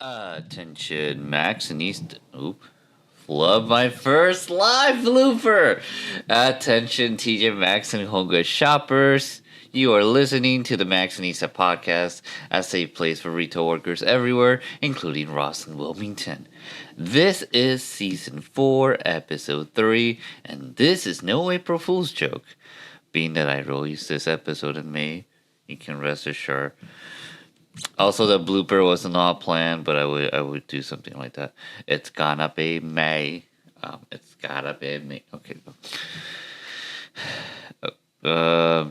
Attention, Maxxinista. Love my first live blooper. Attention, TJ Maxx and HomeGoods shoppers. You are listening to the Maxxinista Podcast, a safe place for retail workers everywhere, including Ross and Wilmington. This is Season 4, Episode 3, and this is no April Fool's joke. Being that I released this episode in May, you can rest assured. Also, the blooper was not planned, but I would do something like that. It's gonna be May. It's gotta be May. Okay.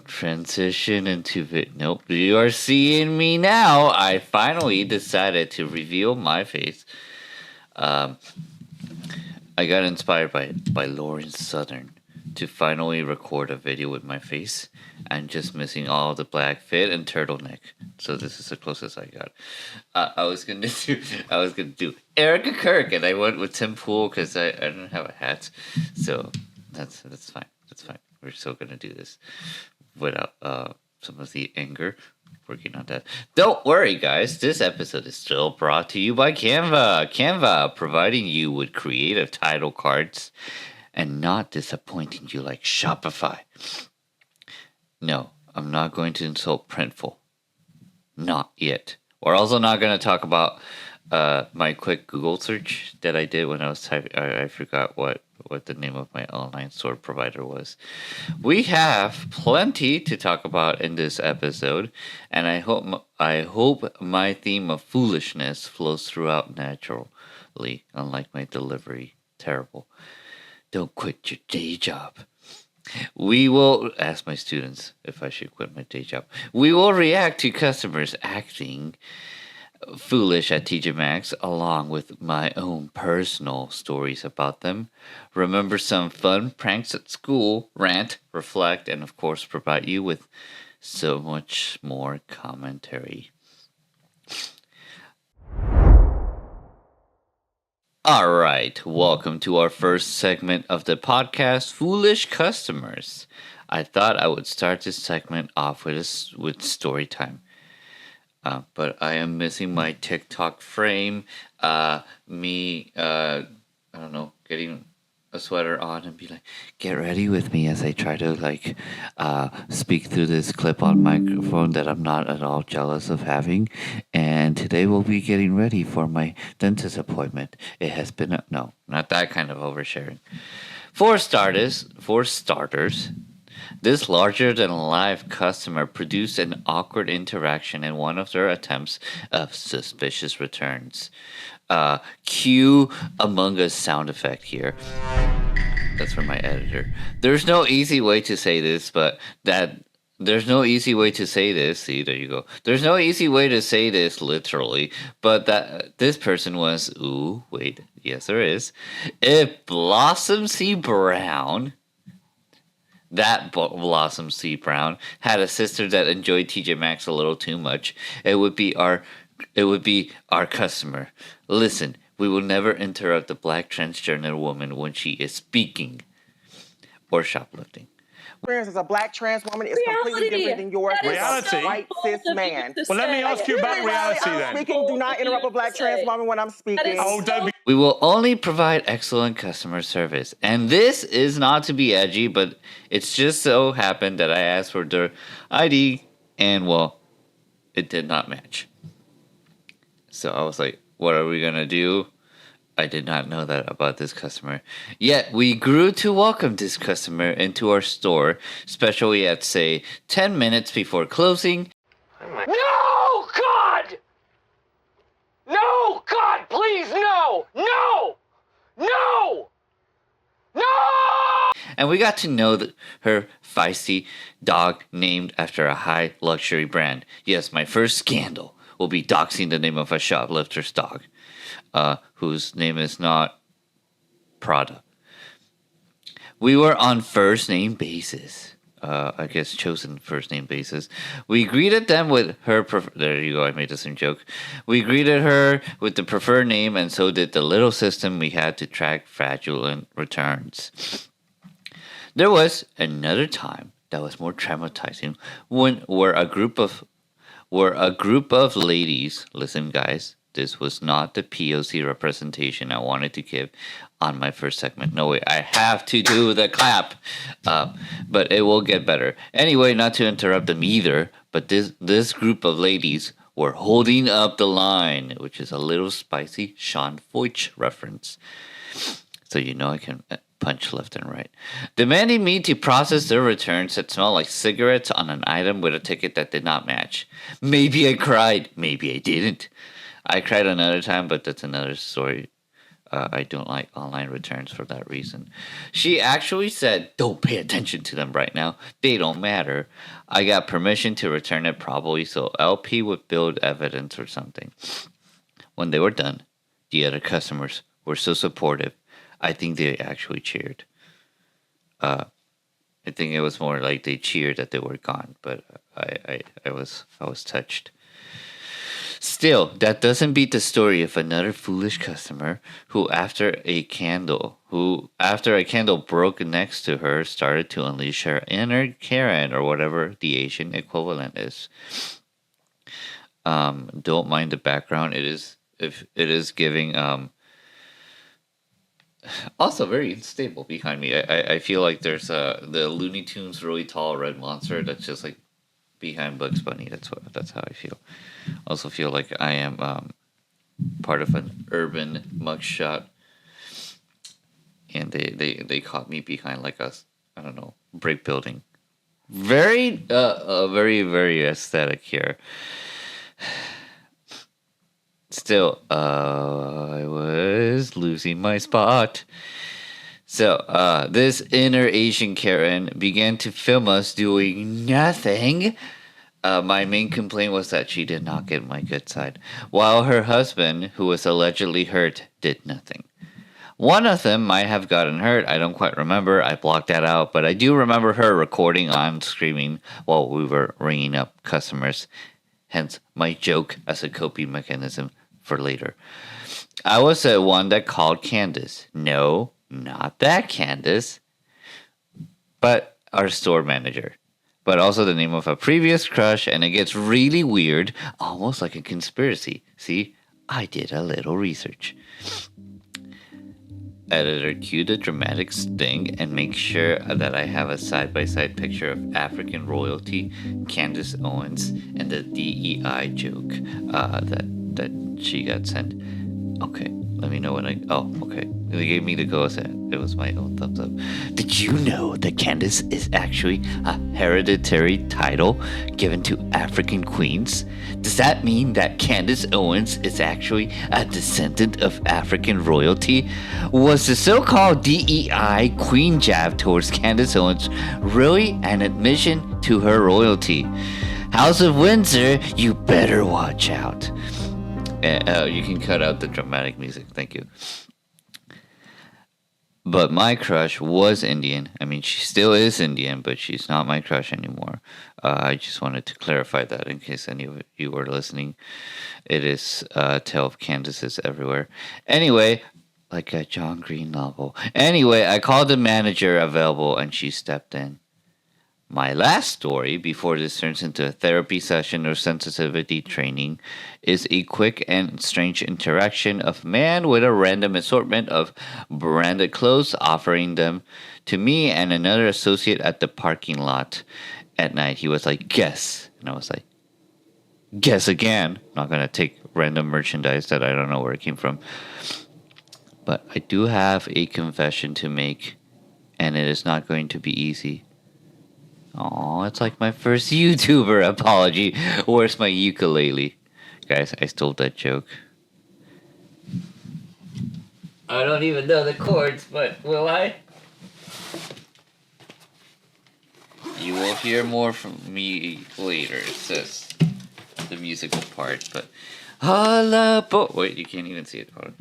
Transition into nope. You are seeing me now. I finally decided to reveal my face. I got inspired by Lauren Southern to finally record a video with my face and just missing all the black fit and turtleneck. So this is the closest I got. I was gonna do Erica Kirk, and I went with Tim Pool because I don't have a hat. So that's fine. That's fine. We're still gonna do this without some of the anger. Working on that. Don't worry, guys. This episode is still brought to you by Canva. Canva, providing you with creative title cards and not disappointing you like Shopify. No, I'm not going to insult Printful. Not yet. We're also not going to talk about my quick Google search that I did when I was typing. I forgot what the name of my online store provider was. We have plenty to talk about in this episode, and I hope my theme of foolishness flows throughout naturally, unlike my delivery. Terrible. Don't quit your day job. We will ask my students if I should quit my day job. We will react to customers acting foolish at TJ Maxx, along with my own personal stories about them. Remember some fun pranks at school, rant, reflect, and of course provide you with so much more commentary. All right, welcome to our first segment of the podcast, Foolish Customers. I thought I would start this segment off with story time. But I am missing my TikTok frame. I don't know, getting a sweater on and be like, get ready with me as I try to speak through this clip-on microphone that I'm not at all jealous of having. And today we'll be getting ready for my dentist appointment. It has been no, not that kind of oversharing. For starters, this larger-than-life customer produced an awkward interaction in one of their attempts of suspicious returns. Cue Among Us sound effect here. That's from my editor. There's no easy way to say this, there's no easy way to say this. See, there you go. There's no easy way to say this literally, but that this person was, yes there is. If Blossom C. Brown... That Blossom C. Brown had a sister that enjoyed TJ Maxx a little too much, it would be our customer. Listen, we will never interrupt the black transgender woman when she is speaking or shoplifting. Experience as a black trans woman is completely different than yours. Reality. A white cis man. Well, let me ask you about reality then. Speaking, do not interrupt a black trans woman when I'm speaking. Don't be. We will only provide excellent customer service. And this is not to be edgy, but it's just so happened that I asked for their ID and, well, it did not match. So I was like, what are we going to do? I did not know that about this customer. Yet we grew to welcome this customer into our store, especially at, say, 10 minutes before closing. No, God! No, God, please, no! No! No! No! And we got to know her feisty dog named after a high luxury brand. Yes, my first scandal will be doxing the name of a shoplifter's dog, whose name is not Prada. We were on first name basis. Chosen first name basis. We greeted them with her. There you go. I made the same joke. We greeted her with the preferred name, and so did the little system we had to track fraudulent returns. There was another time that was more traumatizing where a group of ladies, listen guys, This was not the POC representation I wanted to give on my first segment. No way, I have to do the clap. But it will get better. Anyway, not to interrupt them either, but this group of ladies were holding up the line, which is a little spicy Sean Foich reference. So you know I can punch left and right. Demanding me to process their returns that smelled like cigarettes on an item with a ticket that did not match. Maybe I cried. Maybe I didn't. I cried another time, but that's another story. I don't like online returns for that reason. She actually said, don't pay attention to them right now. They don't matter. I got permission to return it probably so LP would build evidence or something. When they were done, the other customers were so supportive. I think they actually cheered. I think it was more like they cheered that they were gone, but I was touched. Still, that doesn't beat the story of another foolish customer who, after a candle broke next to her, started to unleash her inner Karen or whatever the Asian equivalent is. Don't mind the background. It is giving also very unstable behind me. I feel like there's the Looney Tunes really tall red monster that's just like behind Bugs Bunny. That's how I feel. Also feel like I am part of an urban mugshot, and they caught me behind like a, I don't know, brick building. Very very aesthetic here. Still, I was losing my spot. So, this inner Asian Karen began to film us doing nothing. My main complaint was that she did not get my good side, while her husband, who was allegedly hurt, did nothing. One of them might have gotten hurt. I don't quite remember. I blocked that out, but I do remember her recording on screaming while we were ringing up customers. Hence, my joke as a coping mechanism for later. I was the one that called Candace. No, not that Candace, but our store manager. But also the name of a previous crush, and it gets really weird, almost like a conspiracy. See, I did a little research. Editor, cue the dramatic sting and make sure that I have a side-by-side picture of African royalty, Candace Owens, and the DEI joke that she got sent. Okay, let me know when okay. They gave me the go. It was my own thumbs up. Did you know that Candace is actually a hereditary title given to African queens? Does that mean that Candace Owens is actually a descendant of African royalty? Was the so-called DEI queen jab towards Candace Owens really an admission to her royalty? House of Windsor, you better watch out. You can cut out the dramatic music. Thank you. But my crush was Indian. I mean, she still is Indian, but she's not my crush anymore. I just wanted to clarify that in case any of you were listening. It is Tale of Candaces everywhere. Anyway, like a John Green novel. Anyway, I called the manager available and she stepped in. My last story, before this turns into a therapy session or sensitivity training, is a quick and strange interaction of man with a random assortment of branded clothes offering them to me and another associate at the parking lot. At night, he was like, guess. And I was like, guess again. Not going to take random merchandise that I don't know where it came from. But I do have a confession to make, and it is not going to be easy. Oh, it's like my first YouTuber apology. Where's my ukulele? Guys, I stole that joke. I don't even know the chords, but will I? You will hear more from me later. It says the musical part, but wait, you can't even see it. Hold on.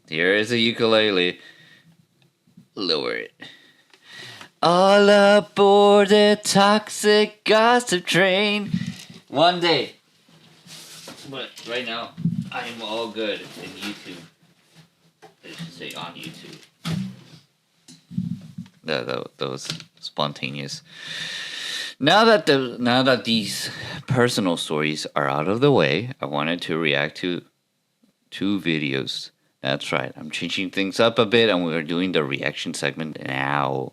Here is a ukulele. Lower it. All aboard the toxic gossip train. One day. But right now, I am all good in YouTube. I should say on YouTube. That was spontaneous. Now that these personal stories are out of the way, I wanted to react to 2 videos. That's right. I'm changing things up a bit, and we're doing the reaction segment now.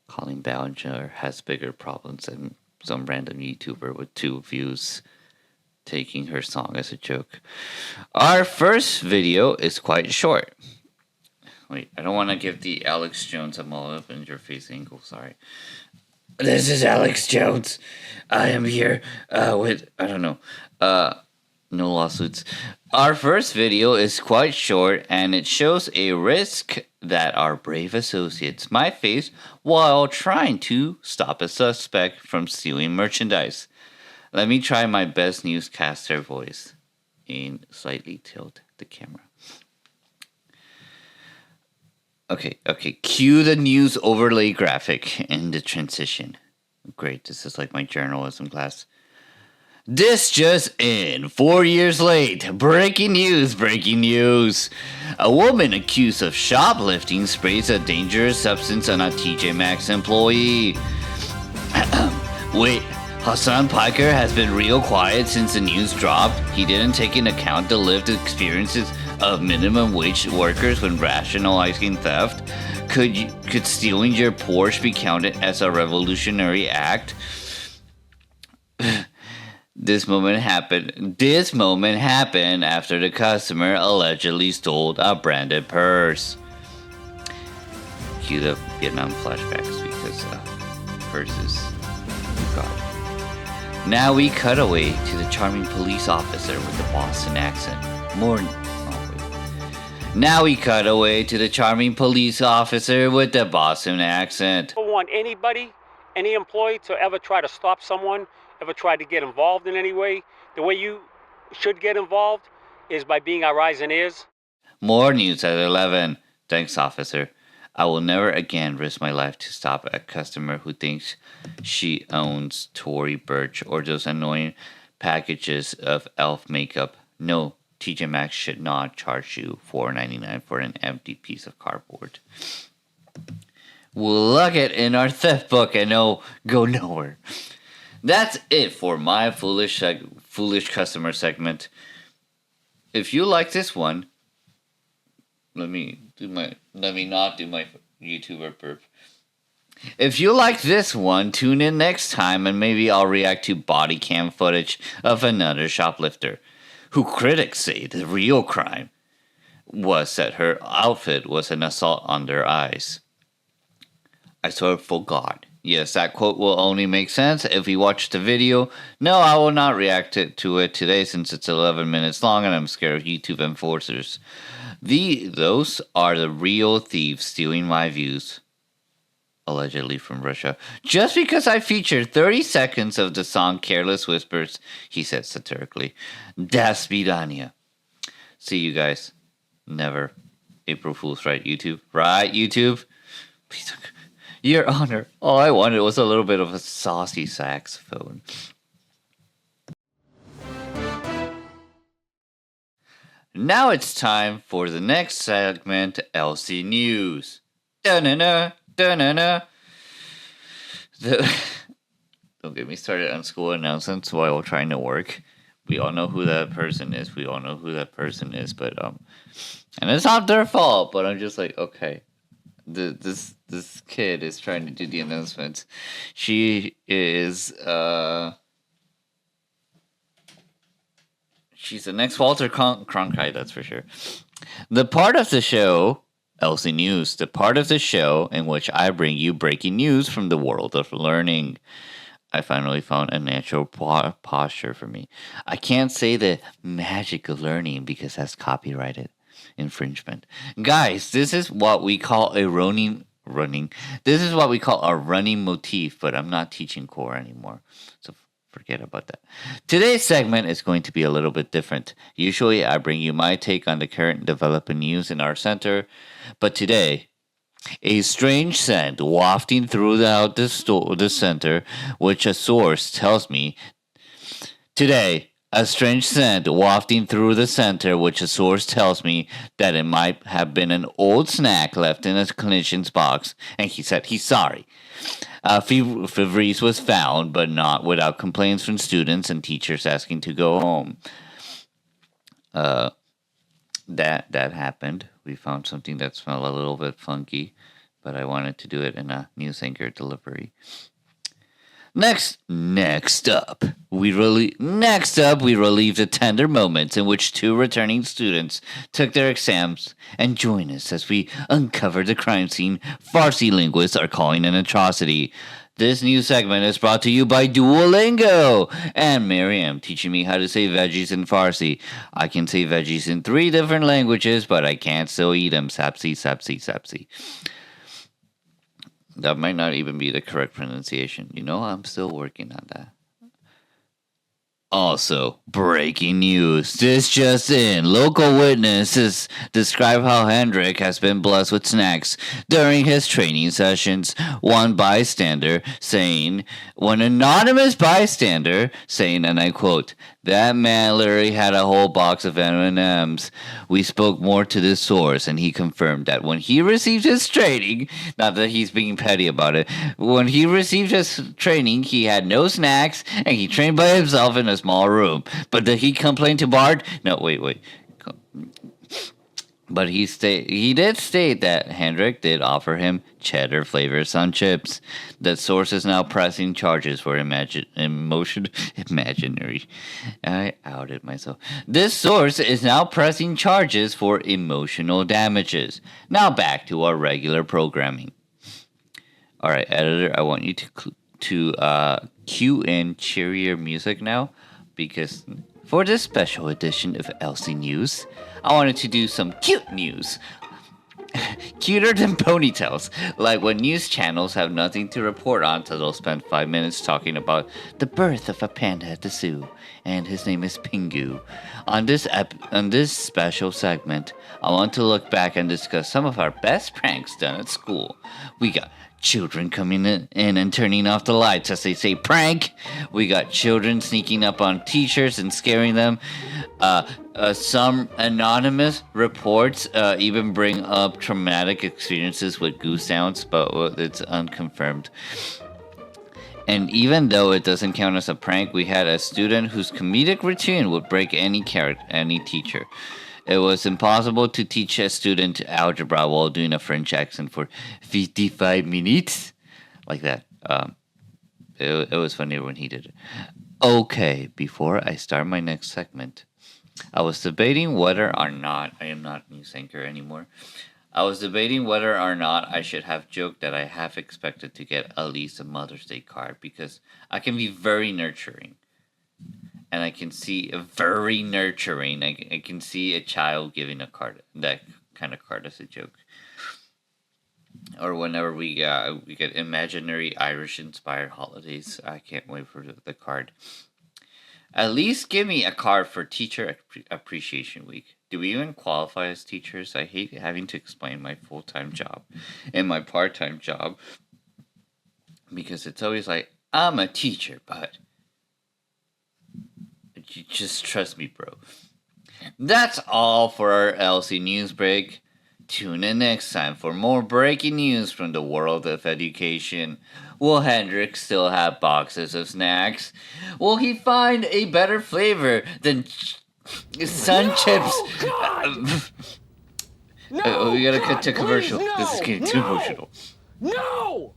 Colleen Ballinger has bigger problems than some random YouTuber with 2 views taking her song as a joke. Our first video is quite short. Wait, I don't want to give the Alex Jones a mullet in your face angle. Sorry. This is Alex Jones. I am here with, I don't know, no lawsuits. Our first video is quite short, and it shows a risk that our brave associates might face while trying to stop a suspect from stealing merchandise. Let me try my best newscaster voice and slightly tilt the camera. Okay. Cue the news overlay graphic in the transition. Great, this is like my journalism class. This just in, 4 years late. Breaking news. A woman accused of shoplifting sprays a dangerous substance on a TJ Maxx employee. Wait, Hassan Piker has been real quiet since the news dropped. He didn't take into account the lived experiences of minimum wage workers when rationalizing theft. Could stealing your Porsche be counted as a revolutionary act? This moment happened after the customer allegedly stole a branded purse. Cue the Vietnam flashbacks because purses. Oh God. Now we cut away to the charming police officer with the Boston accent. Now we cut away to the charming police officer with the Boston accent. I don't want anybody, any employee to ever try to stop someone, ever try to get involved in any way. The way you should get involved is by being our eyes and ears. More news at 11. Thanks, officer. I will never again risk my life to stop a customer who thinks she owns Tory Burch or those annoying packages of elf makeup. No, TJ Maxx should not charge you $4.99 for an empty piece of cardboard. We'll lug it in our theft book and go nowhere. That's it for my foolish customer segment. If you like this one, let me not do my YouTuber burp. If you like this one, tune in next time and maybe I'll react to body cam footage of another shoplifter, who critics say the real crime was that her outfit was an assault on their eyes. I swear for God. Yes, that quote will only make sense if you watch the video. No, I will not react to it today since it's 11 minutes long and I'm scared of YouTube enforcers. Those are the real thieves stealing my views. Allegedly from Russia. Just because I featured 30 seconds of the song Careless Whispers, he said satirically. Das vidania. See you guys. Never. April Fool's, right, YouTube? Right, YouTube? Please, Your Honor, all I wanted was a little bit of a saucy saxophone. Now it's time for the next segment, LC News. Da-na-na, da-na-na. Don't get me started on school announcements while trying to work. We all know who that person is. But and it's not their fault. But I'm just like, okay, this kid is trying to do the announcements. She is she's the next Walter Cronkite, that's for sure. The part of the show, LC News, the part of the show in which I bring you breaking news from the world of learning. I finally found a natural posture for me. I can't say the magic of learning because that's copyrighted infringement. Guys, this is what we call a running. This is what we call a running motif, but I'm not teaching core anymore. So forget about that. Today's segment is going to be a little bit different. Usually I bring you my take on the current developing news in our center, but today, a strange scent wafting throughout the center, which a source tells me. Today, a strange scent wafting through the center, which a source tells me that it might have been an old snack left in a clinician's box, and he said he's sorry. Febreze was found, but not without complaints from students and teachers asking to go home. that happened. We found something that smelled a little bit funky, but I wanted to do it in a news anchor delivery. Next up, we relieve the tender moments in which 2 returning students took their exams, and join us as we uncover the crime scene Farsi linguists are calling an atrocity. This new segment is brought to you by Duolingo and Miriam, teaching me how to say veggies in Farsi. I can say veggies in 3 different languages, but I can't still eat them. Sapsi, sapsi, sapsi. That might not even be the correct pronunciation. I'm still working on that. Also, breaking news. This just in. Local witnesses describe how Hendrik has been blessed with snacks during his training sessions. One anonymous bystander saying, and I quote, "That man literally had a whole box of M&Ms. We spoke more to this source, and he confirmed that when he received his training, not that he's being petty about it, when he received his training, he had no snacks, and he trained by himself in a small room. But did he complain to Bart? No, wait. But he did state that Hendrik did offer him cheddar flavor sun chips. The source is now pressing charges for imaginary. I outed myself. This source is now pressing charges for emotional damages. Now back to our regular programming. All right, editor, I want you to cue in cheerier music now, because for this special edition of LC News, I wanted to do some cute news. Cuter than ponytails, like when news channels have nothing to report on, so they'll spend 5 minutes talking about the birth of a panda at the zoo, and his name is Pingu. On this special segment, I want to look back and discuss some of our best pranks done at school. We got children coming in and turning off the lights as they say prank. We got children sneaking up on teachers and scaring them. Some anonymous reports even bring up traumatic experiences with goose sounds, but it's unconfirmed. And even though it doesn't count as a prank, we had a student whose comedic routine would break any teacher. It was impossible to teach a student algebra while doing a French accent for 55 minutes. Like that. It was funnier when he did it. Okay, before I start my next segment, I was debating whether or not, I am not news anchor anymore. I was debating whether or not I should have joked that I half expected to get at least a Mother's Day card, because I can be very nurturing. And I can see very nurturing. I can see a child giving a card, that kind of card as a joke. Or whenever we get imaginary Irish-inspired holidays, I can't wait for the card. At least give me a card for Teacher Appreciation Week. Do we even qualify as teachers? I hate having to explain my full-time job and my part-time job, because it's always like, I'm a teacher, but you just trust me, bro. That's all for our LC News break. Tune in next time for more breaking news from the world of education. Will Hendrik still have boxes of snacks? Will he find a better flavor than sun chips? We gotta cut to commercial. Please, no, this is getting too emotional. No!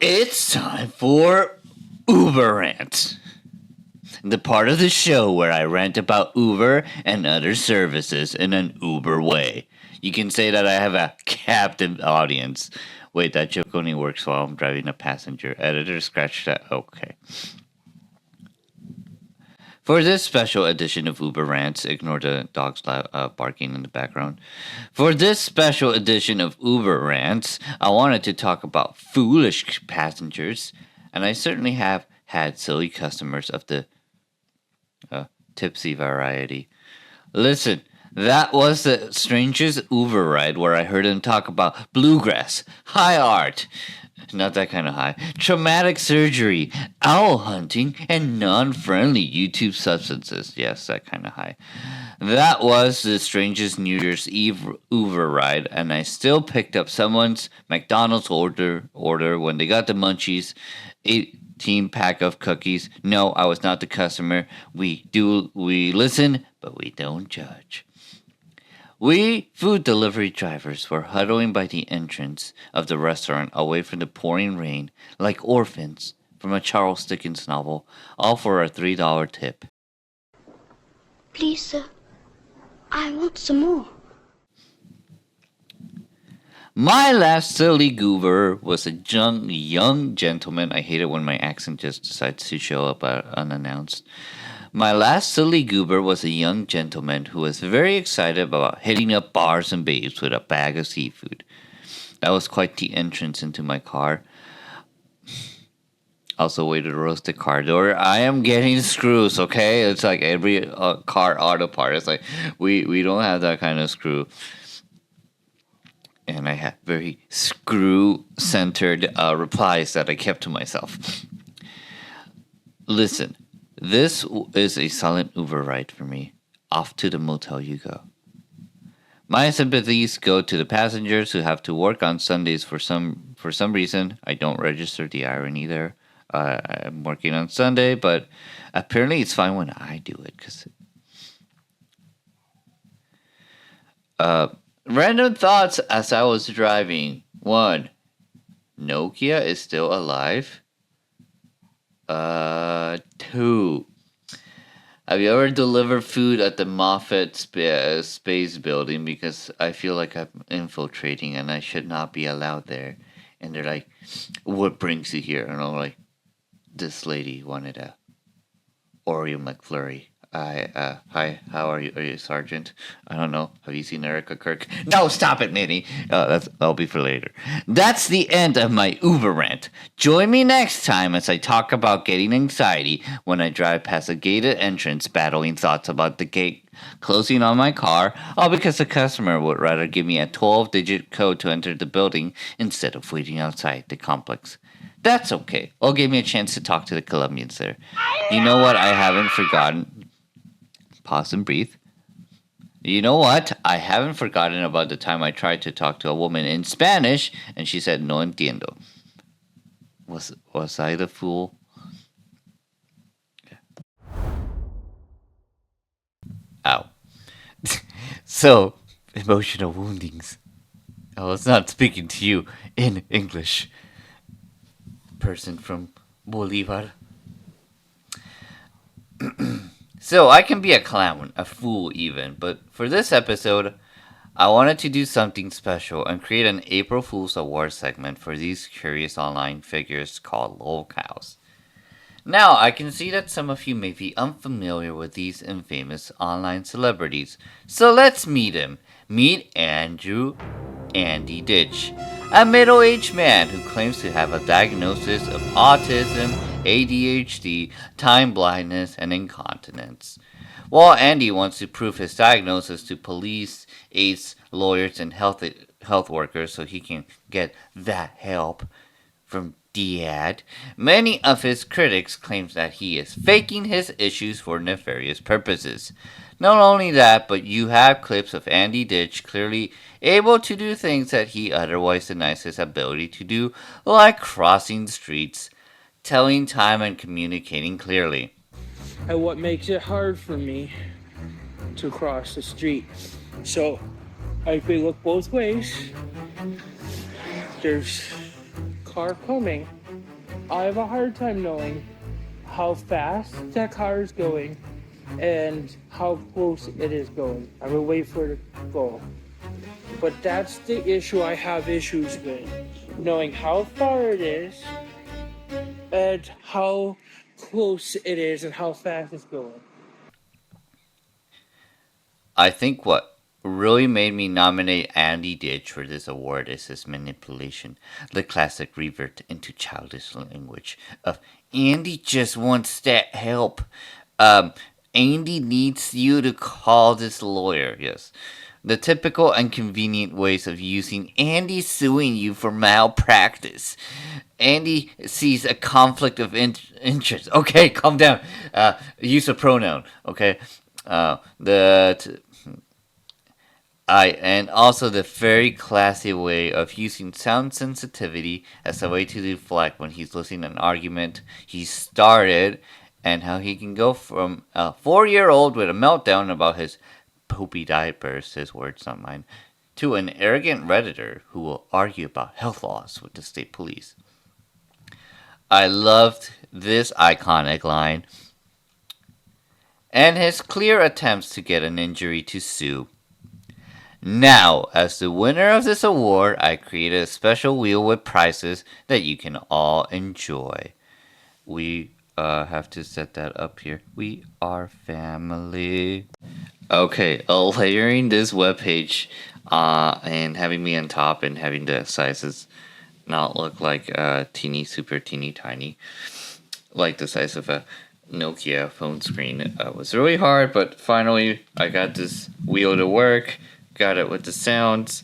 It's time for Uber Rant, the part of the show where I rant about Uber and other services in an Uber way. You can say that I have a captive audience. Wait, that joke only works while I'm driving a passenger. Editor, scratch that. Okay. For this special edition of Uber Rants, ignore the dogs barking in the background. For this special edition of Uber Rants, I wanted to talk about foolish passengers, and I certainly have had silly customers of the tipsy variety. Listen, that was the strangest Uber ride where I heard him talk about bluegrass, high art, Not that kind of high. Traumatic surgery, owl hunting, and non-friendly YouTube substances. Yes, that kind of high. That was the strangest New Year's Eve Uber ride, and I still picked up someone's McDonald's order when they got the munchies. 18 pack of cookies. No, I was not the customer. We listen, but we don't judge. We food delivery drivers were huddling by the entrance of the restaurant away from the pouring rain like orphans from a Charles Dickens novel, all for a $3 tip. Please, sir, I want some more. My last silly goober was a young gentleman. I hate it when my accent just decides to show up unannounced. My last silly goober was a young gentleman who was very excited about hitting up bars and babes with a bag of seafood. That was quite the entrance into my car. Also, way to roast the car door. I am getting screws, okay? It's like every car auto part. It's like, we don't have that kind of screw. And I had very screw-centered replies that I kept to myself. Listen. This is a silent Uber ride for me. Off to the motel you go. My sympathies go to the passengers who have to work on Sundays for some reason. I don't register the irony there. I'm working on Sunday, but apparently it's fine when I do it. Random thoughts as I was driving. 1. Nokia is still alive. 2. Have you ever delivered food at the Moffat Space Building? Because I feel like I'm infiltrating and I should not be allowed there. And they're like, what brings you here? And I'm like, this lady wanted a Oreo McFlurry. Hi, how are you? Are you a sergeant? I don't know. Have you seen Erica Kirk? No, stop it, Minnie. That'll be for later. That's the end of my Uber rant. Join me next time as I talk about getting anxiety when I drive past a gated entrance, battling thoughts about the gate closing on my car, all because the customer would rather give me a 12-digit code to enter the building instead of waiting outside the complex. That's okay. It'll give me a chance to talk to the Colombians there. You know what? I haven't forgotten. Pause and breathe. You know what? I haven't forgotten about the time I tried to talk to a woman in Spanish and she said, no entiendo. Was I the fool? Ow. So, emotional woundings. I was not speaking to you in English. Person from Bolivar. So, I can be a clown, a fool even, but for this episode, I wanted to do something special and create an April Fool's Award segment for these curious online figures called lolcows. Now, I can see that some of you may be unfamiliar with these infamous online celebrities, so let's meet him. Meet Andy Ditch, a middle-aged man who claims to have a diagnosis of autism, ADHD, time blindness, and incontinence. While Andy wants to prove his diagnosis to police, aides, lawyers, and health workers so he can get that help from Dad, many of his critics claim that he is faking his issues for nefarious purposes. Not only that, but you have clips of Andy Ditch clearly able to do things that he otherwise denies his ability to do, like crossing streets, telling time, and communicating clearly. And what makes it hard for me to cross the street. So, if we look both ways, there's car coming. I have a hard time knowing how fast that car is going and how close it is going. I will wait for it to go. But that's the issue I have issues with. Knowing how far it is and how close it is and how fast it's going. I think what really made me nominate Andy Ditch for this award is his manipulation, the classic revert into childish language of Andy just wants that help. Andy needs you to call this lawyer. Yes. The typical and convenient ways of using Andy suing you for malpractice. Andy sees a conflict of interest. Okay, calm down. Use a pronoun. Okay. And also the very classy way of using sound sensitivity as a way to deflect when he's listening to an argument he started, and how he can go from a 4-year-old with a meltdown about his poopy diapers, his words, not mine, to an arrogant Redditor who will argue about health laws with the state police. I loved this iconic line and his clear attempts to get an injury to sue. Now, as the winner of this award, I created a special wheel with prizes that you can all enjoy. We have to set that up here. We are family. Okay, layering this webpage and having me on top and having the sizes not look like super teeny tiny, like the size of a Nokia phone screen, was really hard, but finally I got this wheel to work. Got it with the sounds.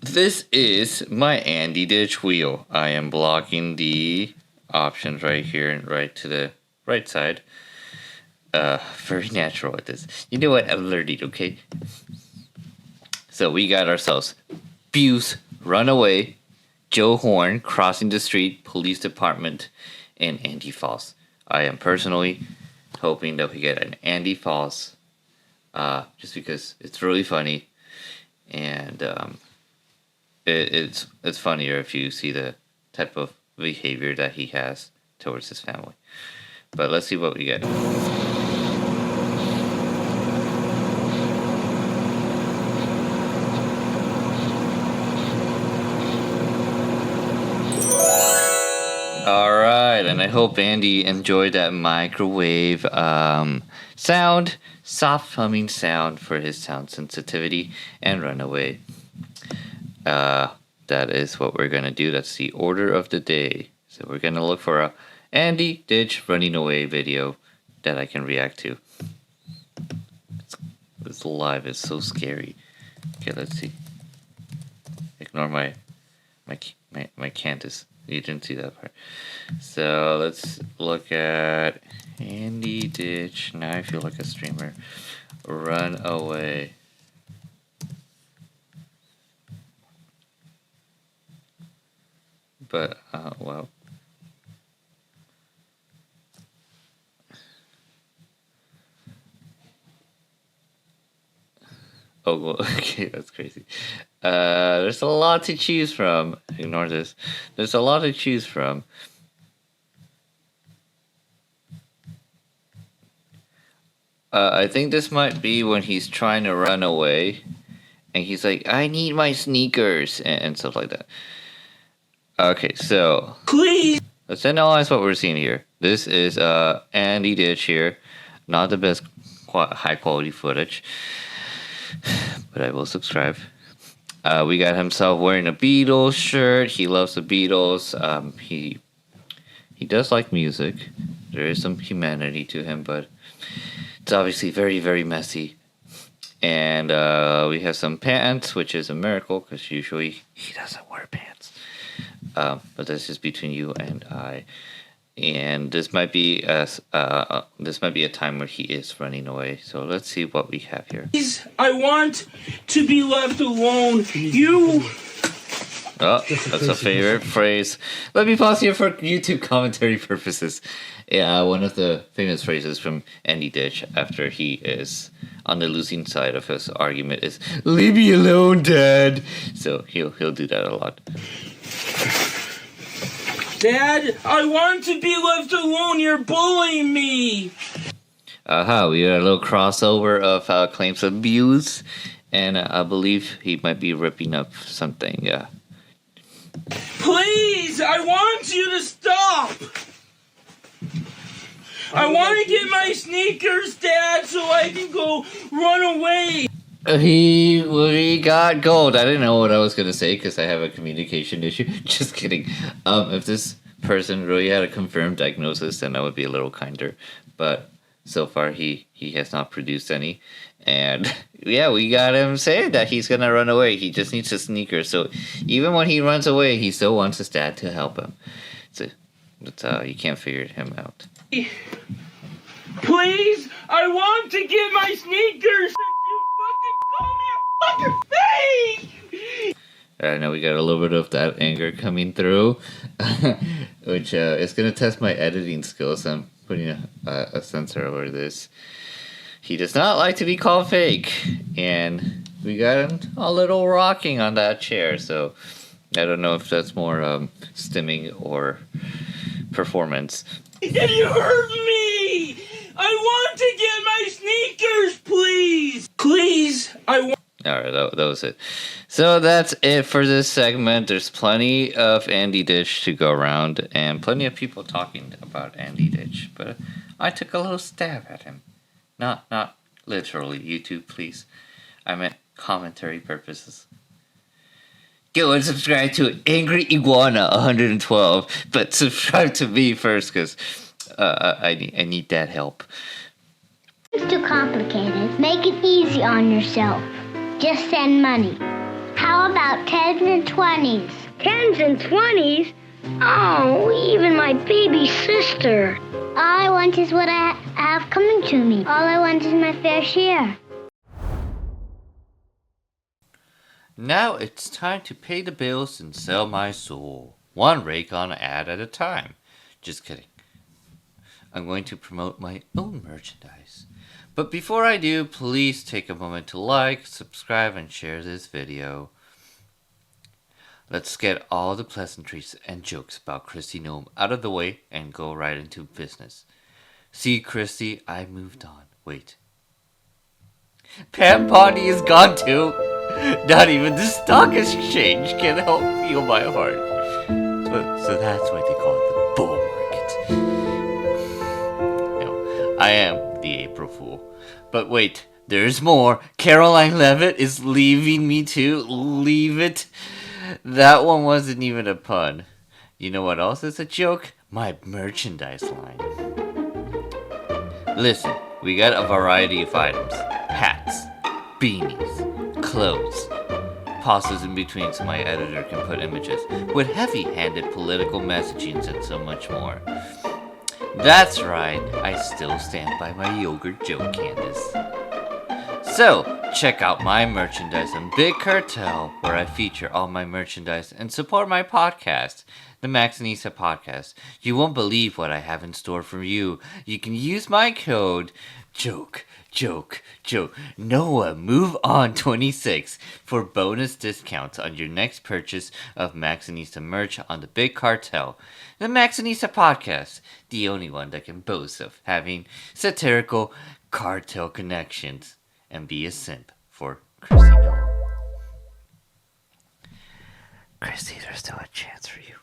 This is my Andy Ditch wheel. I am blocking the options right here and right to the right side. Very natural at this. You know what? I'm learning, okay? So we got ourselves Buse, Runaway, Joe Horn, Crossing the Street, Police Department, and Andy Falls. I am personally hoping that we get an Andy Falls. Just because it's really funny, and it's funnier if you see the type of behavior that he has towards his family. But let's see what we get. Alright, and I hope Andy enjoyed that microwave sound, soft humming sound for his sound sensitivity, and Runaway. That is what we're going to do. That's the order of the day. So we're going to look for a Andy Ditch Running Away video that I can react to. This live is so scary. Okay, let's see. Ignore my Candace. You didn't see that part. So let's look at Andy Ditch. Now I feel like a streamer. Run Away. But, well. Oh, well, okay, that's crazy. There's a lot to choose from. Ignore this. There's a lot to choose from. I think this might be when he's trying to run away. And he's like, I need my sneakers. And stuff like that. Okay, so. Please! Let's analyze what we're seeing here. This is Andy Ditch here. Not the best high quality footage. But I will subscribe. We got himself wearing a Beatles shirt. He loves the Beatles. He does like music. There is some humanity to him, but it's obviously very, very messy. And we have some pants, which is a miracle because usually he doesn't wear pants. But this is between you and I. And this might be a time where he is running away. So let's see what we have here. I want to be left alone. You. Oh, that's a favorite phrase. Let me pause here for YouTube commentary purposes. Yeah, one of the famous phrases from Andy Ditch after he is on the losing side of his argument is "Leave me alone, Dad." So he'll do that a lot. Dad, I want to be left alone. You're bullying me. We got a little crossover of claims of abuse, and I believe he might be ripping up something. Yeah. Please, I want you to stop. I want to get my sneakers, Dad, so I can go run away. He got gold. I didn't know what I was going to say because I have a communication issue. Just kidding. If this person really had a confirmed diagnosis, then I would be a little kinder. But so far he has not produced any. And yeah, we got him saying that he's gonna run away. He just needs a sneaker. So even when he runs away, he still wants his dad to help him. So you can't figure him out. Please, I want to get my sneakers. You fucking call me a fucking fake. I know we got a little bit of that anger coming through, which is gonna test my editing skills. I'm putting a censor over this. He does not like to be called fake, and we got him a little rocking on that chair, so I don't know if that's more stimming or performance. You hurt me! I want to get my sneakers, please! Please, I want... Alright, that was it. So that's it for this segment. There's plenty of Andy Ditch to go around, and plenty of people talking about Andy Ditch, but I took a little stab at him. Not literally, YouTube, please. I meant commentary purposes. Go and subscribe to Angry Iguana 112, but subscribe to me first, because I need that help. It's too complicated. Make it easy on yourself. Just send money. How about 10s and 20s? 10s and 20s? Oh, even my baby sister. All I want is what I have coming to me. All I want is my fair share. Now it's time to pay the bills and sell my soul. One Raycon ad at a time. Just kidding. I'm going to promote my own merchandise. But before I do, please take a moment to like, subscribe, and share this video. Let's get all the pleasantries and jokes about Christy Nome out of the way and go right into business. See, Christy, I moved on. Wait. Pam Pondy is gone too. Not even the stock exchange can help feel my heart. So that's why they call it the bull market. No, I am the April Fool. But wait, there's more. Caroline Levitt is leaving me too. Leave it. That one wasn't even a pun. You know what else is a joke? My merchandise line. Listen, we got a variety of items. Hats, beanies, clothes, pauses in between so my editor can put images, with heavy-handed political messagings and so much more. That's right, I still stand by my yogurt joke, Candace. So, check out my merchandise on Big Cartel, where I feature all my merchandise and support my podcast, the Maxxinista Podcast. You won't believe what I have in store for you. You can use my code joke Noah Move On 26 for bonus discounts on your next purchase of Maxxinista merch on the Big Cartel, the Maxxinista Podcast, the only one that can boast of having satirical cartel connections and be a simp for Christy Noel. Christy, there's still a chance for you.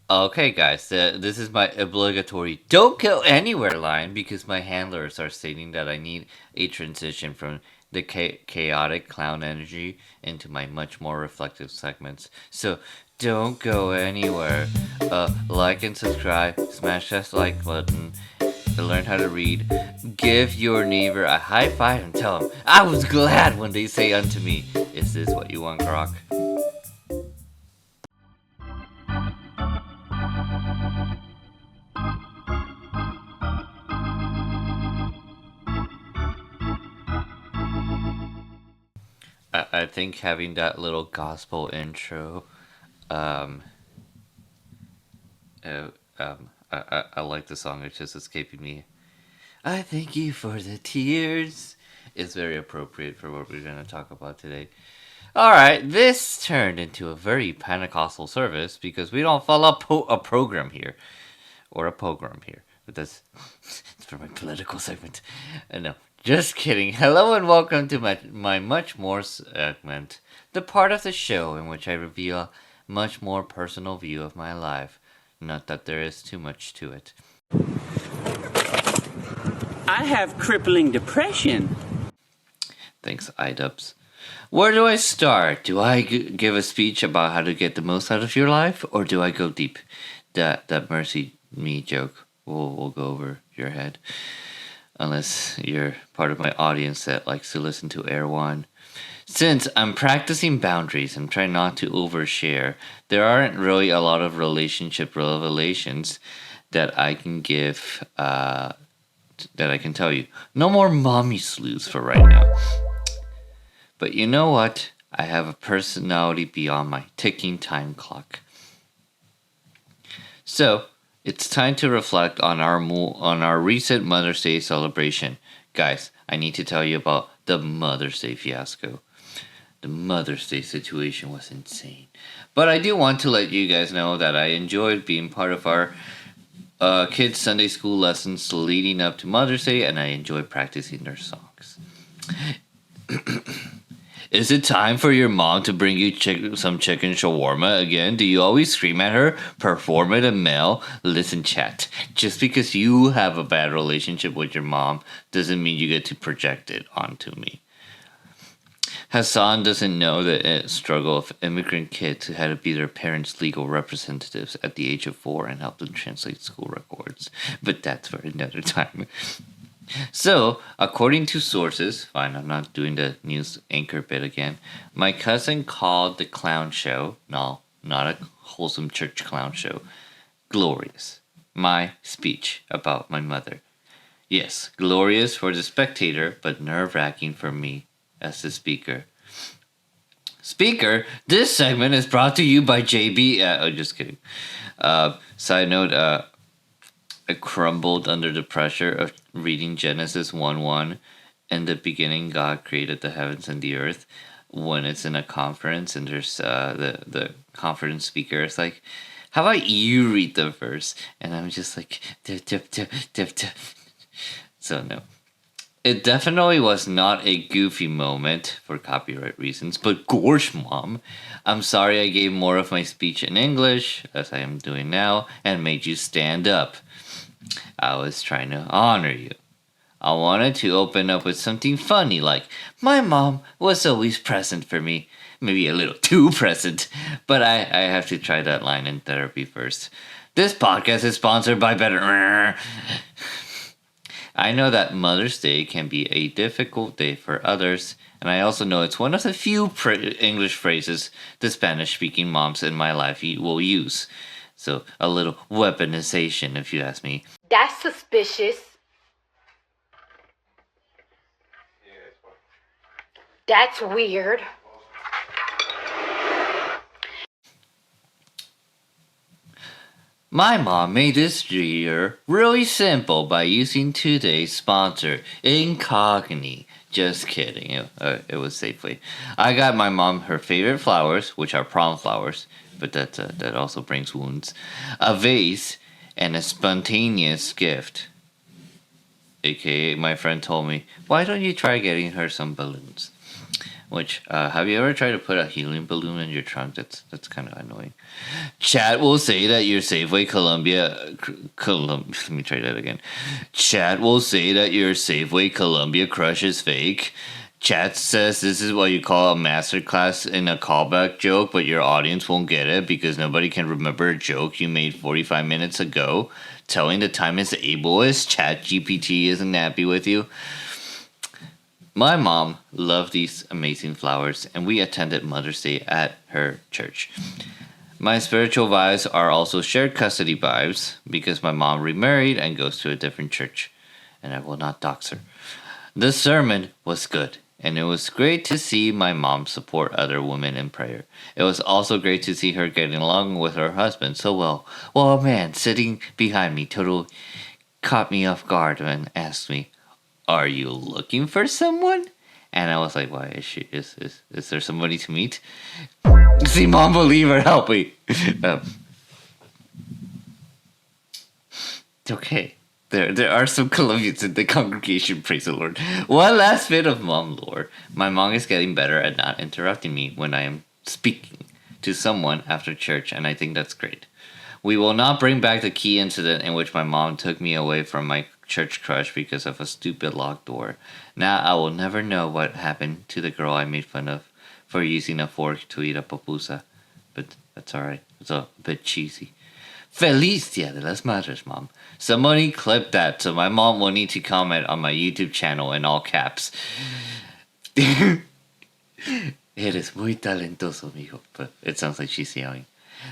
Okay, guys, this is my obligatory "Don't Go Anywhere" line because my handlers are stating that I need a transition from the chaotic clown energy into my much more reflective segments. So, don't go anywhere. Like and subscribe, smash that like button to learn how to read. Give your neighbor a high five and tell him, I was glad when they say unto me, is this what you want, Grok? I think having that little gospel intro, I like the song, it's just escaping me. I thank you for the tears. It's very appropriate for what we're going to talk about today. Alright, this turned into a very Pentecostal service because we don't follow a program here. Or a pogrom here. But that's it's for my political segment. No, just kidding. Hello and welcome to my much more segment. The part of the show in which I reveal a much more personal view of my life. Not that there is too much to it. I have crippling depression. Thanks, iDubbbz. Where do I start? Do I give a speech about how to get the most out of your life? Or do I go deep? That Mercy Me joke we'll go over your head. Unless you're part of my audience that likes to listen to Air One. Since I'm practicing boundaries and trying not to overshare, there aren't really a lot of relationship revelations that I can give, that I can tell you. No more mommy sleuths for right now. But you know what? I have a personality beyond my ticking time clock. So, it's time to reflect on our recent Mother's Day celebration. Guys, I need to tell you about the Mother's Day fiasco. The Mother's Day situation was insane. But I do want to let you guys know that I enjoyed being part of our kids' Sunday school lessons leading up to Mother's Day, and I enjoyed practicing their songs. Is it time for your mom to bring you some chicken shawarma again? Do you always scream at her? Performative male? Listen, chat. Just because you have a bad relationship with your mom doesn't mean you get to project it onto me. Hassan doesn't know the struggle of immigrant kids who had to be their parents' legal representatives at the age of 4 and help them translate school records. But that's for another time. So, according to sources, fine, I'm not doing the news anchor bit again, my cousin called the clown show, no, not a wholesome church clown show, glorious. My speech about my mother. Yes, glorious for the spectator, but nerve-wracking for me as the speaker. Speaker, this segment is brought to you by JB. Just kidding. Side note, I crumbled under the pressure of reading Genesis 1:1. In the beginning, God created the heavens and the earth. When it's in a conference and there's the conference speaker, it's like, how about you read the verse? And I'm just like, dip. So no. It definitely was not a goofy moment for copyright reasons, but gosh, Mom, I'm sorry I gave more of my speech in English, as I am doing now, and made you stand up. I was trying to honor you. I wanted to open up with something funny like, my mom was always present for me. Maybe a little too present, but I have to try that line in therapy first. This podcast is sponsored by Better. I know that Mother's Day can be a difficult day for others, and I also know it's one of the few English phrases the Spanish-speaking moms in my life will use. So, a little weaponization, if you ask me. That's suspicious. That's weird. My mom made this year really simple by using today's sponsor, Incogni. Just kidding, it was Safeway. I got my mom her favorite flowers, which are prom flowers, but that also brings wounds, a vase, and a spontaneous gift. AKA, my friend told me, why don't you try getting her some balloons? Which, have you ever tried to put a helium balloon in your trunk? That's kind of annoying. Chat will say that your Safeway let me try that again. Chat will say that your Safeway Columbia crush is fake. Chat says this is what you call a masterclass in a callback joke, but your audience won't get it because nobody can remember a joke you made 45 minutes ago. Telling the time is ableist. Chat GPT isn't happy with you. My mom loved these amazing flowers, and we attended Mother's Day at her church. My spiritual vibes are also shared custody vibes, because my mom remarried and goes to a different church, and I will not dox her. The sermon was good, and it was great to see my mom support other women in prayer. It was also great to see her getting along with her husband so well. Well, a man sitting behind me totally caught me off guard and asked me, "Are you looking for someone?" And I was like, "Why is there somebody to meet?" See, mom believer, help me. It's okay. There are some Colombians in the congregation, praise the Lord. One last bit of mom lore. My mom is getting better at not interrupting me when I am speaking to someone after church, and I think that's great. We will not bring back the key incident in which my mom took me away from my church crush because of a stupid locked door. Now I will never know what happened to the girl I made fun of for using a fork to eat a pupusa. But that's alright. It's a bit cheesy. Feliz Dia de las Madres, Mom. Somebody clip that so my mom will need to comment on my YouTube channel in all caps. Eres muy talentoso, mijo. But it sounds like she's yelling.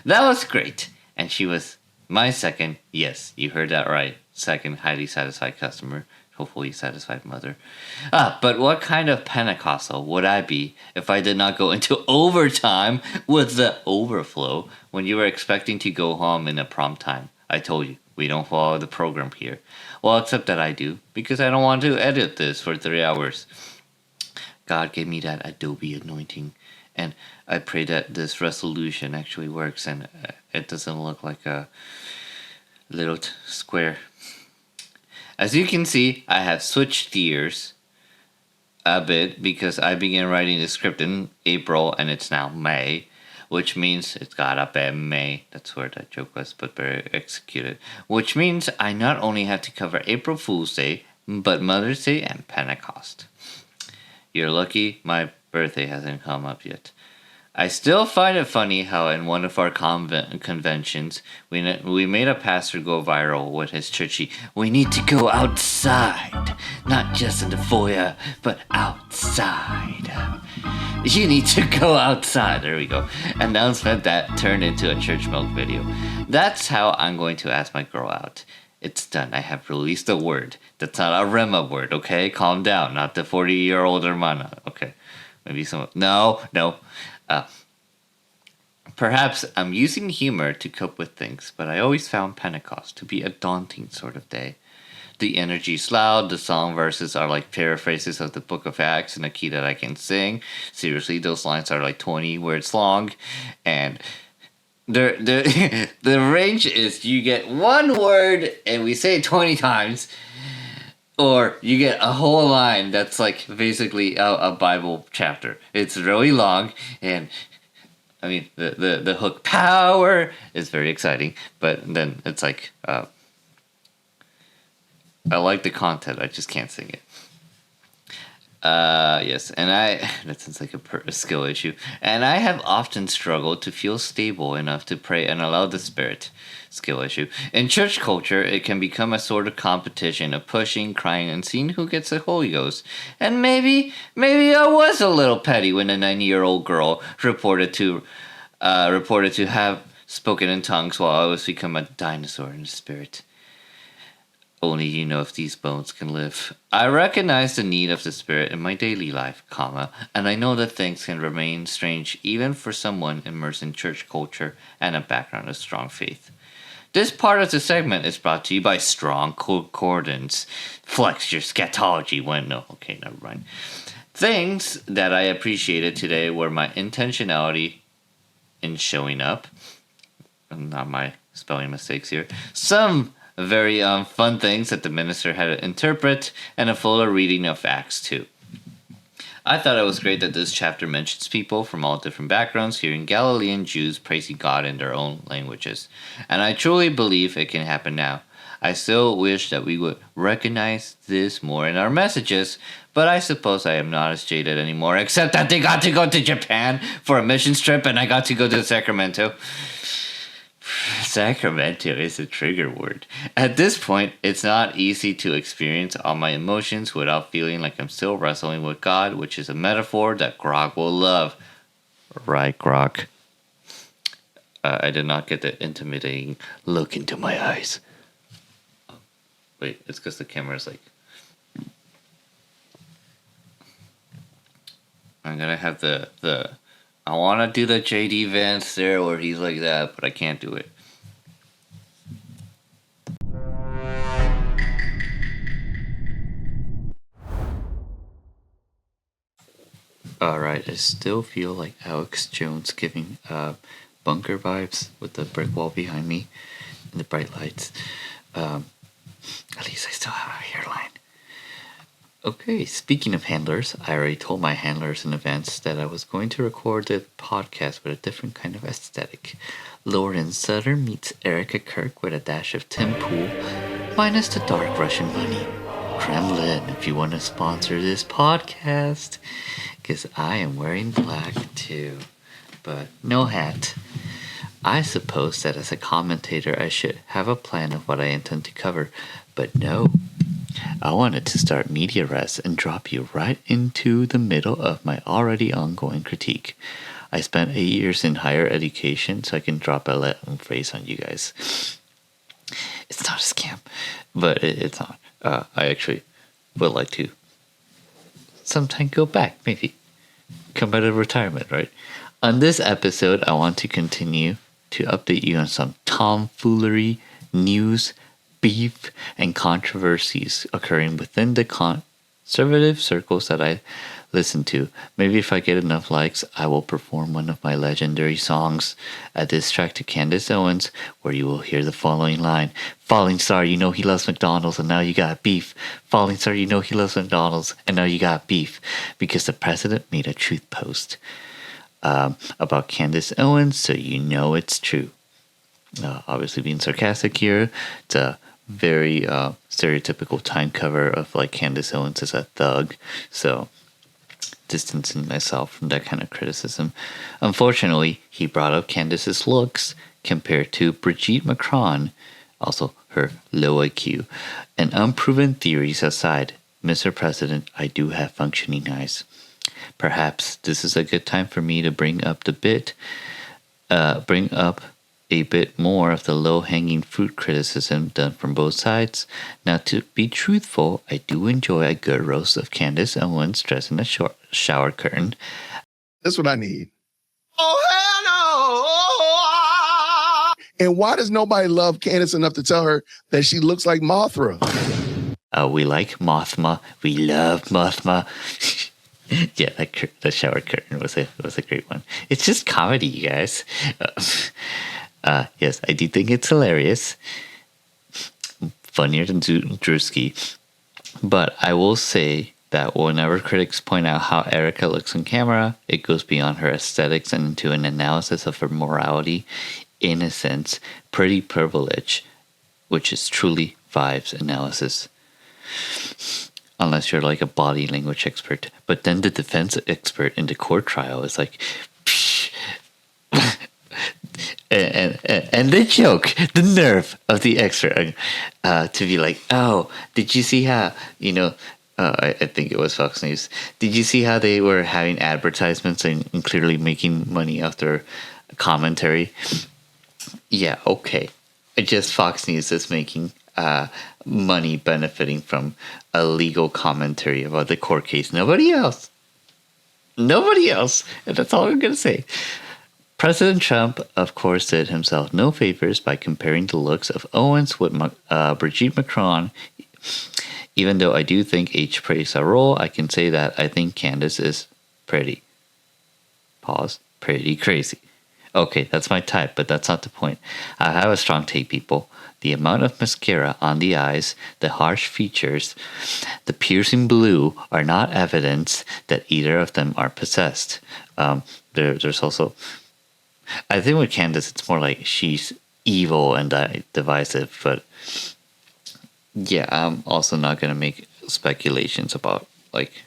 That was great. And she was my second, yes, you heard that right, second highly satisfied customer. Hopefully satisfied mother. But what kind of Pentecostal would I be if I did not go into overtime with the overflow when you were expecting to go home in a prompt time? I told you, we don't follow the program here. Well, except that I do, because I don't want to edit this for 3 hours. God gave me that Adobe anointing, and I pray that this resolution actually works and it doesn't look like a little square. As you can see, I have switched gears a bit because I began writing the script in April and it's now May, which means it's got up in May. That's where that joke was, but very executed. Which means I not only have to cover April Fool's Day, but Mother's Day and Pentecost. You're lucky my birthday hasn't come up yet. I still find it funny how in one of our conventions, we made a pastor go viral with his churchy, we need to go outside, not just in the foyer, but outside. You need to go outside, there we go. Announcement that turned into a church milk video. That's how I'm going to ask my girl out. It's done, I have released a word. That's not a Rema word, okay? Calm down, not the 40-year-old hermana, okay? Maybe some, no. Perhaps I'm using humor to cope with things, but I always found Pentecost to be a daunting sort of day. The energy's loud, the song verses are like paraphrases of the Book of Acts in a key that I can sing. Seriously, those lines are like 20 words long, and the range is you get one word and we say it 20 times, or you get a whole line that's like basically a Bible chapter. It's really long, and I mean the hook power is very exciting, but then it's like I like the content, I just can't sing it. Yes, and that sounds like a skill issue. And I have often struggled to feel stable enough to pray and allow the Spirit. Skill issue. In church culture, it can become a sort of competition of pushing, crying, and seeing who gets the Holy Ghost. And maybe I was a little petty when a 90-year-old girl reported to have spoken in tongues while I was become a dinosaur in the Spirit. Only you know if these bones can live. I recognize the need of the Spirit in my daily life, and I know that things can remain strange even for someone immersed in church culture and a background of strong faith. This part of the segment is brought to you by Strong Concordance. Flex your scatology when... No, okay, never mind. Things that I appreciated today were my intentionality in showing up. Not my spelling mistakes here. Some very fun things that the minister had to interpret, and a fuller reading of Acts 2. I thought it was great that this chapter mentions people from all different backgrounds hearing Galilean Jews praising God in their own languages. And I truly believe it can happen now. I still wish that we would recognize this more in our messages, but I suppose I am not as jaded anymore, except that they got to go to Japan for a mission trip and I got to go to Sacramento. Sacramento is a trigger word. At this point, it's not easy to experience all my emotions without feeling like I'm still wrestling with God, which is a metaphor that Grog will love. Right, Grog? I did not get the intimidating look into my eyes. Oh, wait, it's because the camera's like... I'm gonna have the I want to do the J.D. Vance there where he's like that, but I can't do it. Alright, I still feel like Alex Jones giving bunker vibes with the brick wall behind me and the bright lights. At least I still have a hairline. Okay, speaking of handlers, I already told my handlers in advance that I was going to record the podcast with a different kind of aesthetic. Lauren Sutter meets Erica Kirk with a dash of Tim Pool, minus the dark Russian money. Kremlin, if you want to sponsor this podcast, because I am wearing black too, but no hat. I suppose that as a commentator I should have a plan of what I intend to cover, but no. I wanted to start media rest and drop you right into the middle of my already ongoing critique. I spent 8 years in higher education, so I can drop a Latin phrase on you guys. It's not a scam, but it's not. I actually would like to sometime go back, maybe. Come out of retirement, right? On this episode, I want to continue to update you on some tomfoolery, news, beef, and controversies occurring within the conservative circles that I listen to. Maybe if I get enough likes, I will perform one of my legendary songs, a diss track to Candace Owens, where you will hear the following line: "Falling star, you know he loves McDonald's, and now you got beef. Falling star, you know he loves McDonald's, and now you got beef." Because the president made a truth post about Candace Owens, so you know it's true. Obviously being sarcastic here, it's a very stereotypical time cover of like Candace Owens as a thug, so distancing myself from that kind of criticism. Unfortunately, he brought up Candace's looks compared to Brigitte Macron, also her low IQ, and unproven theories aside. Mr. President, I do have functioning eyes. Perhaps this is a good time for me to bring up a bit more of the low-hanging fruit criticism done from both sides. Now, to be truthful, I do enjoy a good roast of Candace Owens dressed in a shower curtain. That's what I need. Oh, hell no! And why does nobody love Candace enough to tell her that she looks like Mothra? We like Mothma. We love Mothma. Yeah, the shower curtain was a great one. It's just comedy, you guys. Yes, I do think it's hilarious. Funnier than Drewski. But I will say that whenever critics point out how Erica looks on camera, it goes beyond her aesthetics and into an analysis of her morality, innocence, pretty privilege, which is truly vibes analysis. Unless you're like a body language expert. But then the defense expert in the court trial is like, and the joke, the nerve of the expert to be like, oh, did you see how, I think it was Fox News. Did you see how they were having advertisements and clearly making money off their commentary? Yeah, okay. Just Fox News is making money benefiting from a legal commentary about the court case. Nobody else. And that's all I'm going to say. President Trump, of course, did himself no favors by comparing the looks of Owens with Brigitte Macron. Even though I do think age plays a role, I can say that I think Candace is pretty. Pause. Pretty crazy. Okay, that's my type, but that's not the point. I have a strong take, people. The amount of mascara on the eyes, the harsh features, the piercing blue are not evidence that either of them are possessed. There's also... I think with Candace, it's more like she's evil and divisive, but yeah, I'm also not going to make speculations about like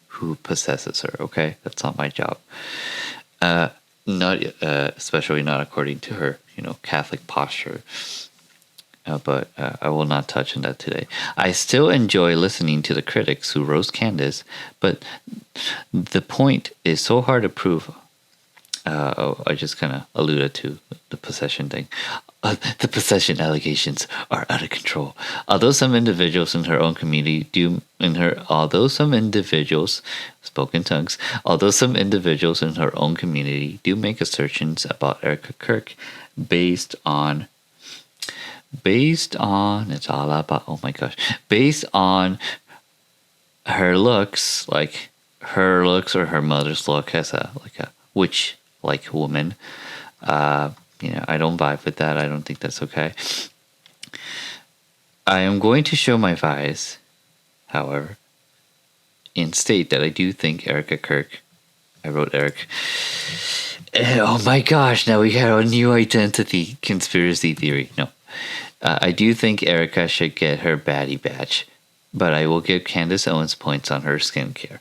who possesses her, okay? That's not my job. Not especially not according to her, Catholic posture. But I will not touch on that today. I still enjoy listening to the critics who roast Candace, but the point is so hard to prove. I just kind of alluded to the possession thing. The possession allegations are out of control. Although some individuals in her own community do in her own community do make assertions about Erica Kirk based on her looks, like her looks or her mother's look as a witch like woman. I don't vibe with that. I don't think that's okay. I am going to show my bias, however, and state that I do think Erica Kirk, I wrote Eric. Oh my gosh, now we have a new identity conspiracy theory. No. I do think Erica should get her baddie badge, but I will give Candace Owens points on her skincare.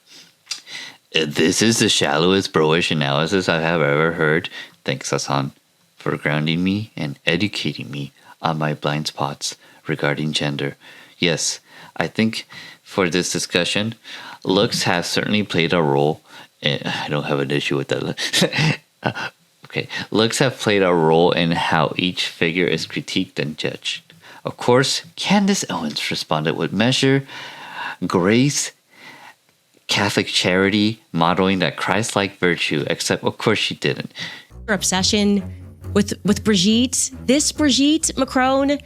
This is the shallowest bro-ish analysis I have ever heard. Thanks, Hassan. for grounding me and educating me on my blind spots regarding gender. Yes, I think for this discussion, looks have certainly played a role. I don't have an issue with that. Okay, looks have played a role in how each figure is critiqued and judged. Of course, Candace Owens responded with measure, grace, Catholic charity, modeling that Christ-like virtue, except of course she didn't. Your obsession with Brigitte, this Brigitte Macron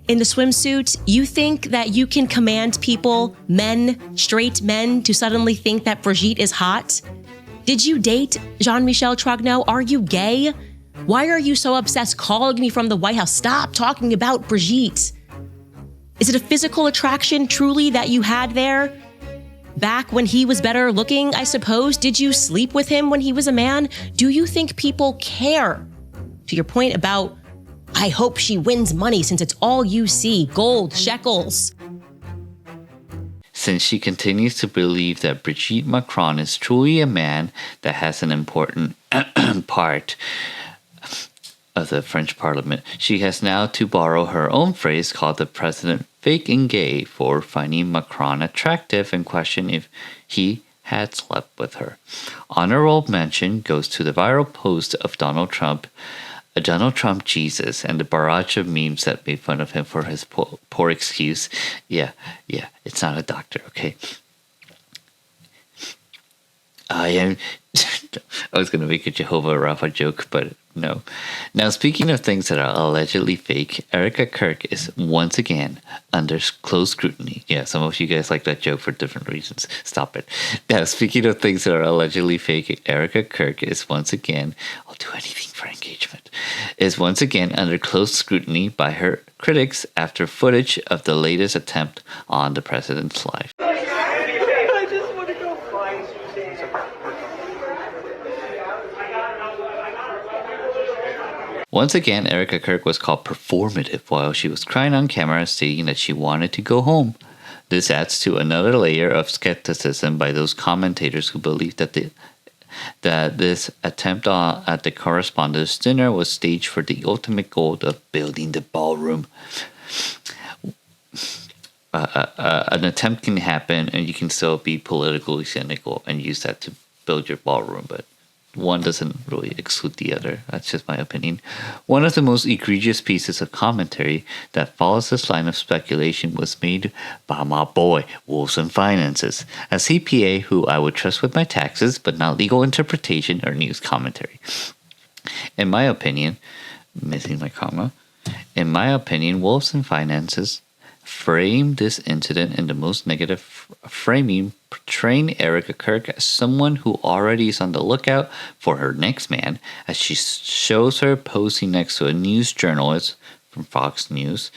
in the swimsuit, you think that you can command people, men, straight men, to suddenly think that Brigitte is hot? Did you date Jean-Michel Trogneau? Are you gay? Why are you so obsessed calling me from the White House? Stop talking about Brigitte. Is it a physical attraction truly that you had there? Back when he was better looking, I suppose? Did you sleep with him when he was a man? Do you think people care? To your point about, I hope she wins money since it's all you see, gold, shekels. Since she continues to believe that Brigitte Macron is truly a man that has an important part of the French Parliament, she has now to borrow her own phrase called the president fake and gay for finding Macron attractive and question if he had slept with her. Honorable mention goes to the viral post of Donald Trump Jesus, and the barrage of memes that made fun of him for his poor excuse. Yeah, it's not a doctor, okay? I was going to make a Jehovah Rapha joke, but no. Now, speaking of things that are allegedly fake, Erica Kirk is once again under close scrutiny. Yeah, some of you guys like that joke for different reasons. Stop it. Now, speaking of things that are allegedly fake, Erica Kirk is once again, I'll do anything for engagement, is once again under close scrutiny by her critics after footage of the latest attempt on the president's life. I just want to go find Once again, Erica Kirk was called performative while she was crying on camera, stating that she wanted to go home. This adds to another layer of skepticism by those commentators who believe that this attempt at the correspondence dinner was staged for the ultimate goal of building the ballroom. An attempt can happen and you can still be politically cynical and use that to build your ballroom, but one doesn't really exclude the other. That's just my opinion. One of the most egregious pieces of commentary that follows this line of speculation was made by my boy, Wilson Finances, a CPA who I would trust with my taxes, but not legal interpretation or news commentary. In my opinion, missing my comma, in my opinion, Wilson Finances framed this incident in the most negative framing, portraying Erica Kirk as someone who already is on the lookout for her next man, as she shows her posing next to a news journalist from Fox News,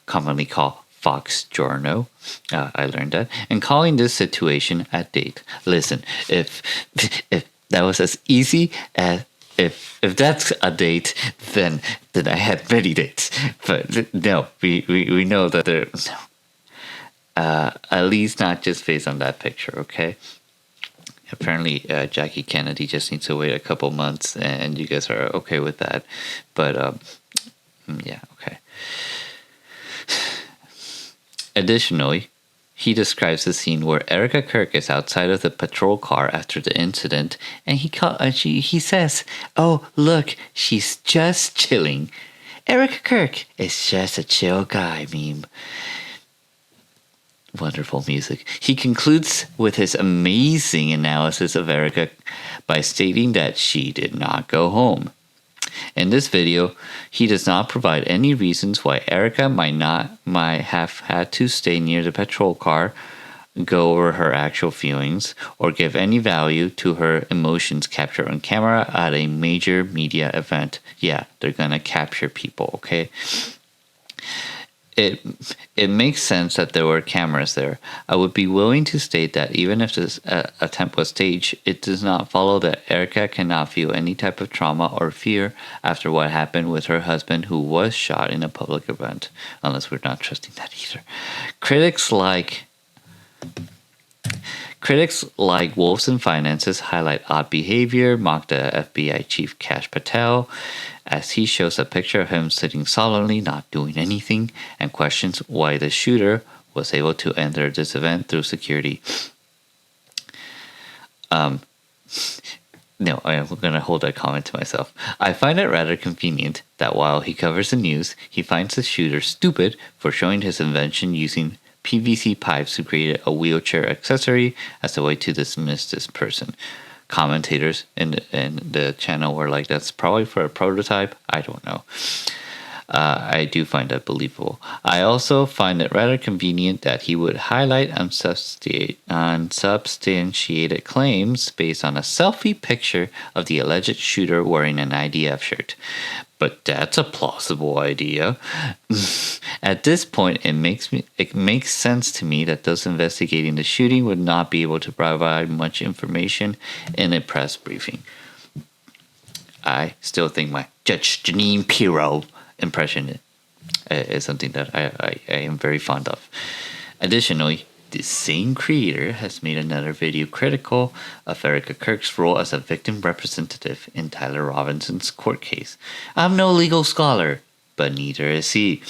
commonly called Fox Journo. I learned that, and calling this situation a date. Listen, if that was as easy as If that's a date, then I had many dates. But no, we know that there, at least not just based on that picture, okay? Apparently, Jackie Kennedy just needs to wait a couple months, and you guys are okay with that. But yeah, okay. Additionally, he describes the scene where Erica Kirk is outside of the patrol car after the incident, and he says, "Oh, look, she's just chilling. Erica Kirk is just a chill guy" meme. Wonderful music. He concludes with his amazing analysis of Erica by stating that she did not go home. In this video, he does not provide any reasons why Erica might have had to stay near the patrol car, go over her actual feelings, or give any value to her emotions captured on camera at a major media event. Yeah, they're gonna capture people, okay? It makes sense that there were cameras there. I would be willing to state that even if this attempt was staged, it does not follow that Erica cannot feel any type of trauma or fear after what happened with her husband, who was shot in a public event, unless we're not trusting that either. Critics Critics like Wolves and Finances highlight odd behavior, mock the FBI chief Kash Patel as he shows a picture of him sitting solemnly not doing anything, and questions why the shooter was able to enter this event through security. No, I'm going to hold that comment to myself. I find it rather convenient that while he covers the news, he finds the shooter stupid for showing his invention using PVC pipes to create a wheelchair accessory as a way to dismiss this person. Commentators in the channel were like, that's probably for a prototype. I don't know. I do find that believable. I also find it rather convenient that he would highlight unsubstantiated claims based on a selfie picture of the alleged shooter wearing an IDF shirt. But that's a plausible idea. At this point, it makes sense to me that those investigating the shooting would not be able to provide much information in a press briefing. I still think my Judge Jeanine Pirro impression is something that I am very fond of. Additionally, the same creator has made another video critical of Erica Kirk's role as a victim representative in Tyler Robinson's court case. I'm no legal scholar, but neither is he.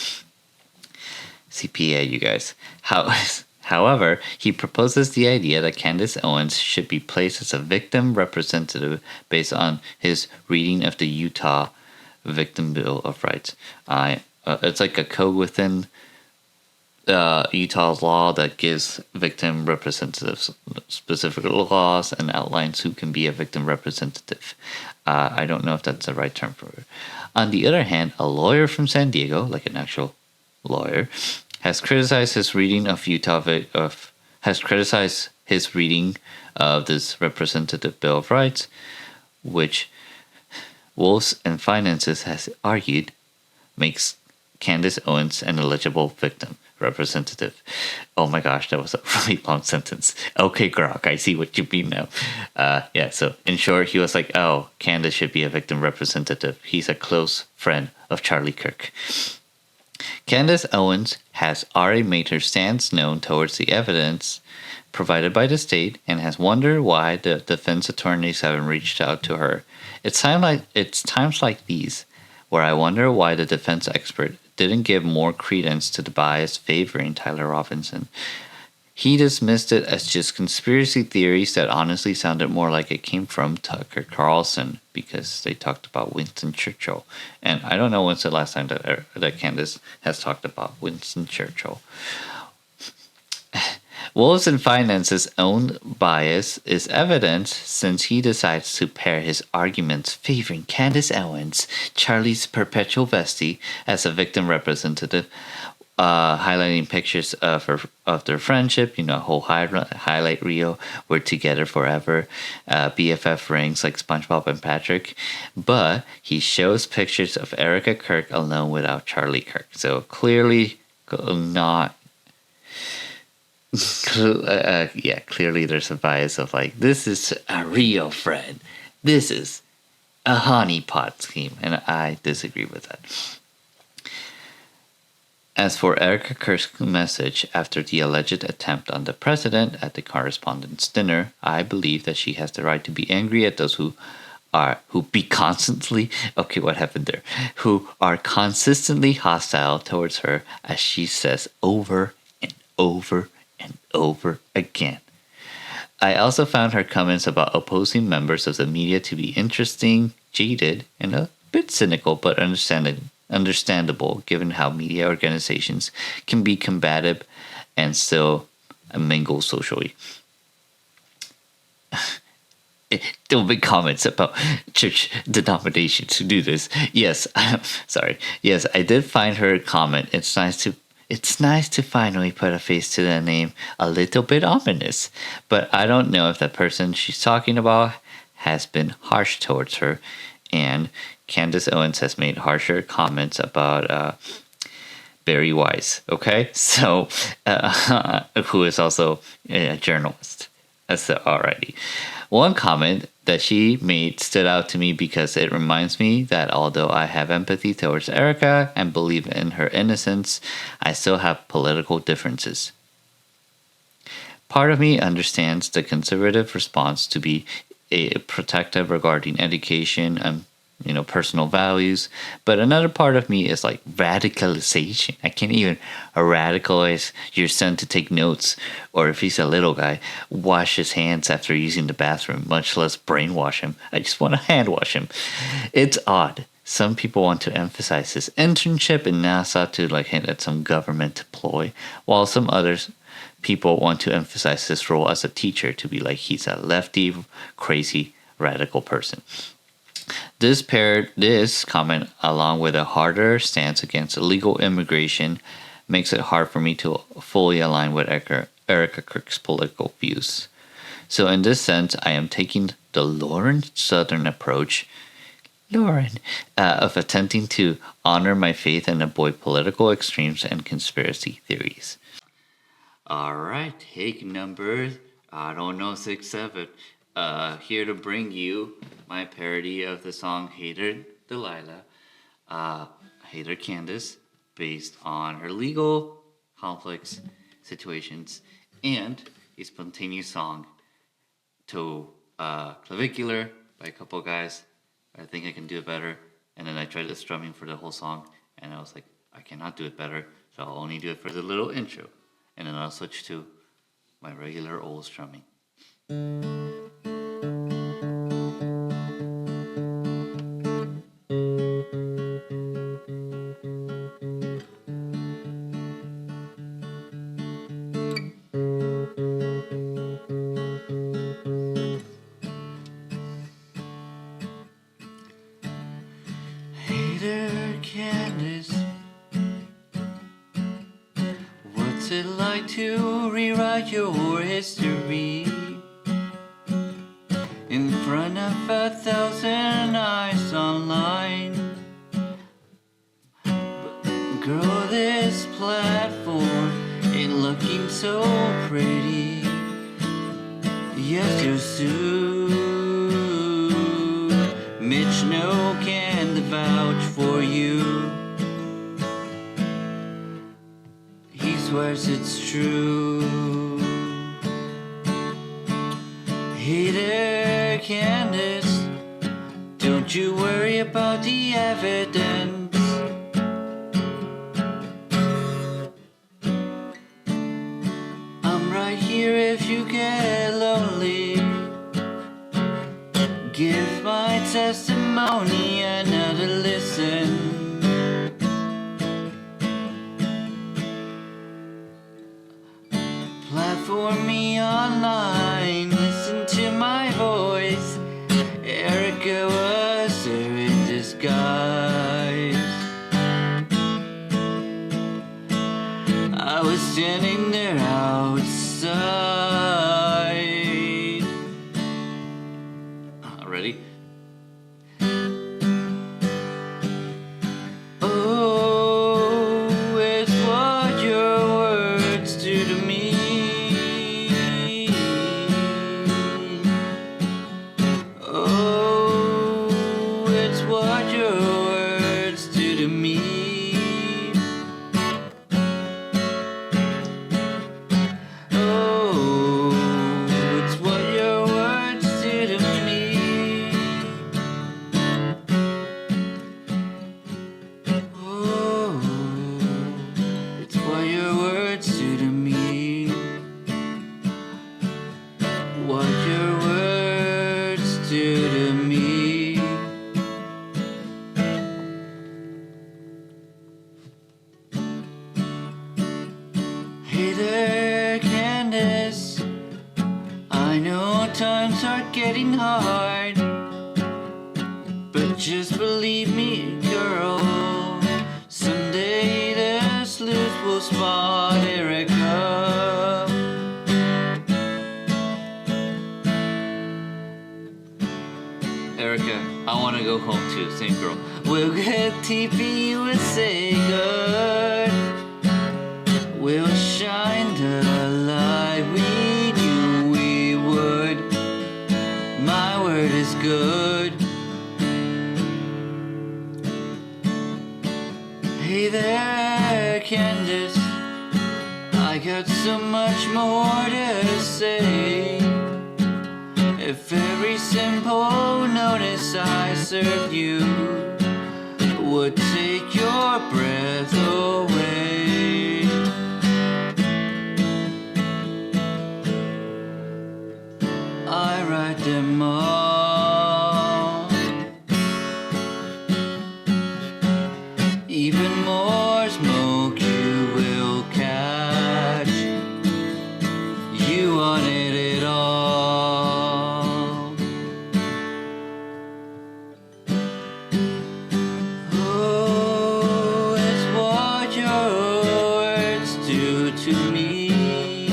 CPA, you guys. However, he proposes the idea that Candace Owens should be placed as a victim representative based on his reading of the Utah Victim Bill of Rights. It's like a code within Utah's law that gives victim representatives specific laws and outlines who can be a victim representative. I don't know if that's the right term for it. On the other hand, a lawyer from San Diego, like an actual lawyer, has criticized his reading of this representative Bill of Rights, which Wolves and Finances has argued makes Candace Owens an eligible victim representative. Oh my gosh, that was a really long sentence. Okay, Grok, I see what you mean now. So in short, he was like, oh, Candace should be a victim representative. He's a close friend of Charlie Kirk. Candace Owens has already made her stance known towards the evidence provided by the state and has wondered why the defense attorneys haven't reached out to her. It's times like these where I wonder why the defense expert didn't give more credence to the bias favoring Tyler Robinson. He dismissed it as just conspiracy theories that honestly sounded more like it came from Tucker Carlson because they talked about Winston Churchill. And I don't know when's the last time that Candace has talked about Winston Churchill. Wolves and Finance's own bias is evident since he decides to pair his arguments favoring Candace Owens, Charlie's perpetual bestie, as a victim representative, highlighting pictures of their friendship, whole highlight reel, we're together forever, BFF rings like SpongeBob and Patrick, but he shows pictures of Erica Kirk alone without Charlie Kirk, so clearly not. Clearly there's a bias of like, this is a real friend, this is a honeypot scheme, and I disagree with that. As for Erica Kirk's message after the alleged attempt on the president at the correspondents' dinner, I believe that she has the right to be angry at those who are consistently hostile towards her, as she says over and over and over again. I also found her comments about opposing members of the media to be interesting, jaded, and a bit cynical, but understandable given how media organizations can be combative and still mingle socially. There will be comments about church denominations who do this. Yes, I did find her comment. It's nice to finally put a face to the name, a little bit ominous. But I don't know if the person she's talking about has been harsh towards her. And Candace Owens has made harsher comments about Barry Weiss, okay? So, who is also a journalist. Alrighty. One comment that she made stood out to me because it reminds me that although I have empathy towards Erica and believe in her innocence, I still have political differences. Part of me understands the conservative response to be a protective regarding education and personal values, but another part of me is like radicalization. I can't even radicalize your son to take notes, or if he's a little guy, wash his hands after using the bathroom, much less brainwash him. I just want to hand wash him. It's odd. Some people want to emphasize his internship in NASA to like hint at some government ploy, while some others people want to emphasize his role as a teacher to be like he's a lefty, crazy, radical person. This comment, along with a harder stance against illegal immigration, makes it hard for me to fully align with Erica Crick's political views. So in this sense, I am taking the Lauren Southern approach, of attempting to honor my faith and avoid political extremes and conspiracy theories. All right, take number, 67. Here to bring you my parody of the song Hater Delilah, Hater Candace, based on her legal conflicts, situations, and a spontaneous song to Clavicular by a couple guys. I think I can do it better. And then I tried the strumming for the whole song, and I was like, I cannot do it better, so I'll only do it for the little intro. And then I'll switch to my regular old strumming. There Candace, what's it like to rewrite your history in front of 1,000 eyes online? But girl, this platform ain't looking so pretty. Yes, you're sued. Mitch no can vouch for you. He swears it's true. Hater Candace, don't you worry about the evidence. I'm right here if you get lonely. Give my testimony another listen. Platform me online, listen to my voice. Erica was there in disguise. I was standing there outside. Ready? Oh, it's what your words do to me. Oh, it's what your words do to me. Oh, it's what your words do to me. Oh, it's what your words do to me. What your words do to me. Hey there, Candace, I know times are getting hard, but just believe me, girl, someday the sleuth will spot Erica. Erica, I want to go home too, same girl. We'll get TP, we'll say good. We'll shine the light we knew we would. My word is good. Hey there, Candace, I got got so much more to say. If every simple notice I served you would take your breath away. I write them all. Even more smoke you will catch. You wanted it all. Oh, it's what your words do to me.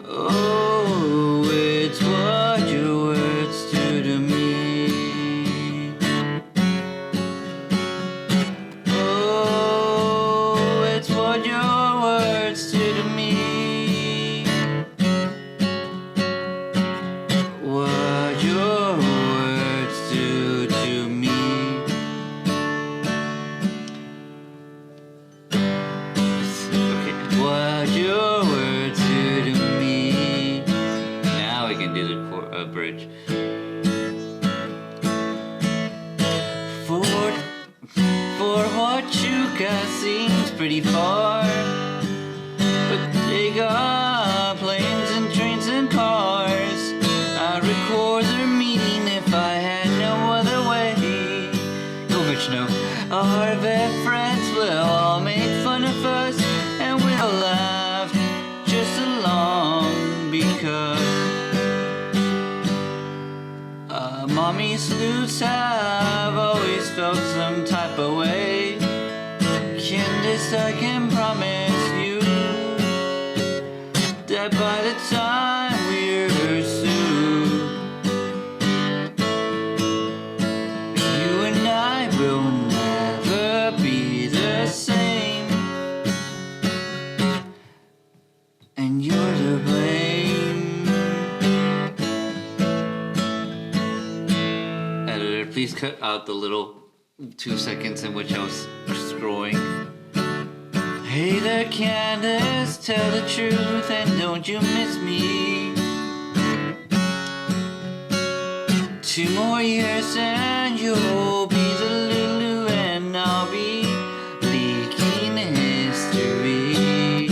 Oh, it's what your words do to me. Oh, it's what your words do to me. What your words do to me. Okay, what your words do to me. Now we can do the bridge. For what you got seems pretty far, but they got planes and trains and cars. I'd record their meeting if I had no other way. Oh, bitch, no. Our vet friends will all make fun of us, and we'll laugh just along because mommy sleuths have always felt some type of way. Candace, I can promise you that by the time we're sued, you and I will never be the same. And you're to blame. Editor, please cut out the little 2 seconds in which I was scrolling. Hey there, Candace, tell the truth and don't you miss me. 2 more years and you'll be the Lulu and I'll be leaking history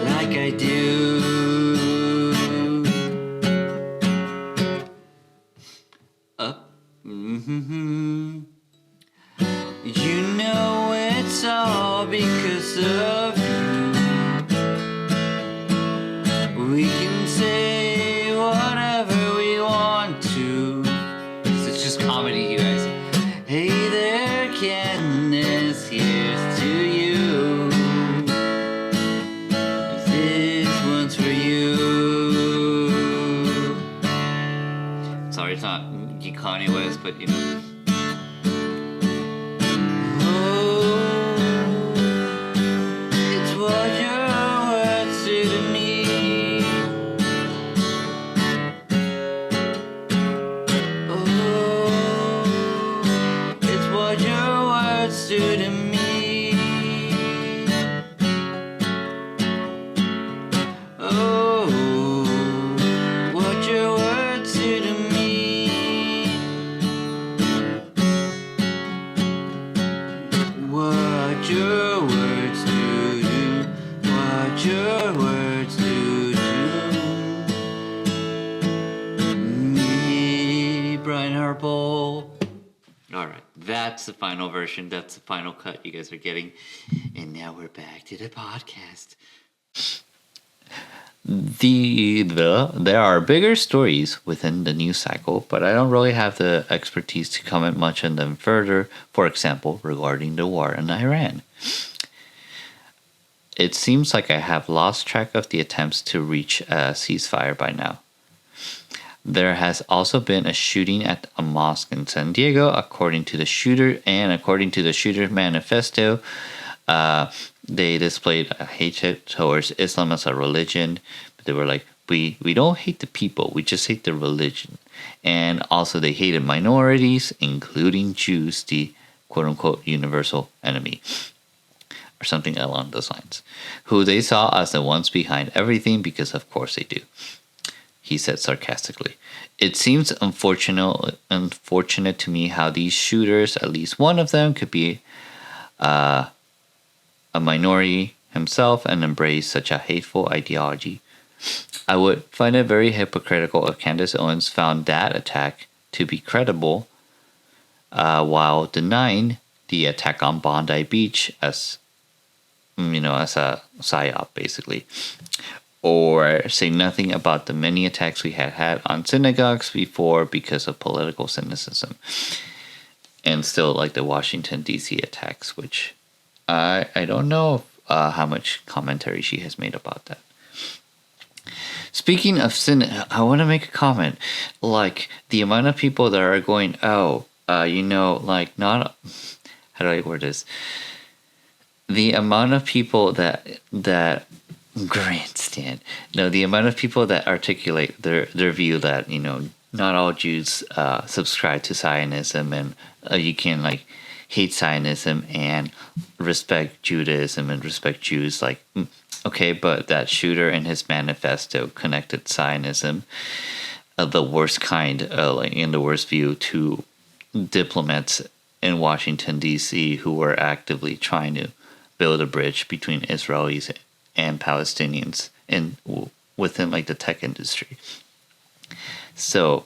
like I do. You know it's all because of you. We can say whatever we want to. It's just comedy, you guys. Hey there, Candace, here's to you. This one's for you. Sorry, it's not Kanye West, but you know. Alright, that's the final version. That's the final cut you guys are getting. And now we're back to the podcast. There are bigger stories within the news cycle, but I don't really have the expertise to comment much on them further. For example, regarding the war in Iran. It seems like I have lost track of the attempts to reach a ceasefire by now. There has also been a shooting at a mosque in San Diego, according to the shooter, and according to the shooter's manifesto, they displayed a hatred towards Islam as a religion. But they were like, we don't hate the people, we just hate the religion. And also they hated minorities, including Jews, the quote-unquote universal enemy. or something along those lines, who they saw as the ones behind everything because of course they do, he said sarcastically. It seems unfortunate to me how these shooters, at least one of them, could be a minority himself and embrace such a hateful ideology. I would find it very hypocritical if Candace Owens found that attack to be credible while denying the attack on Bondi Beach as a psyop, basically. Or say nothing about the many attacks we had on synagogues before because of political cynicism. And still like the Washington, D.C. attacks, which I don't know how much commentary she has made about that. Speaking of sin, I want to make a comment. Like, the amount of people that are going, not... How do I word this? The amount of people that grandstand. No, the amount of people that articulate their view that, not all Jews subscribe to Zionism, and you can, hate Zionism and respect Judaism and respect Jews. Okay, but that shooter in his manifesto connected Zionism, the worst kind, in the worst view, to diplomats in Washington, D.C. who were actively trying to build a bridge between Israelis and Palestinians within the tech industry. So,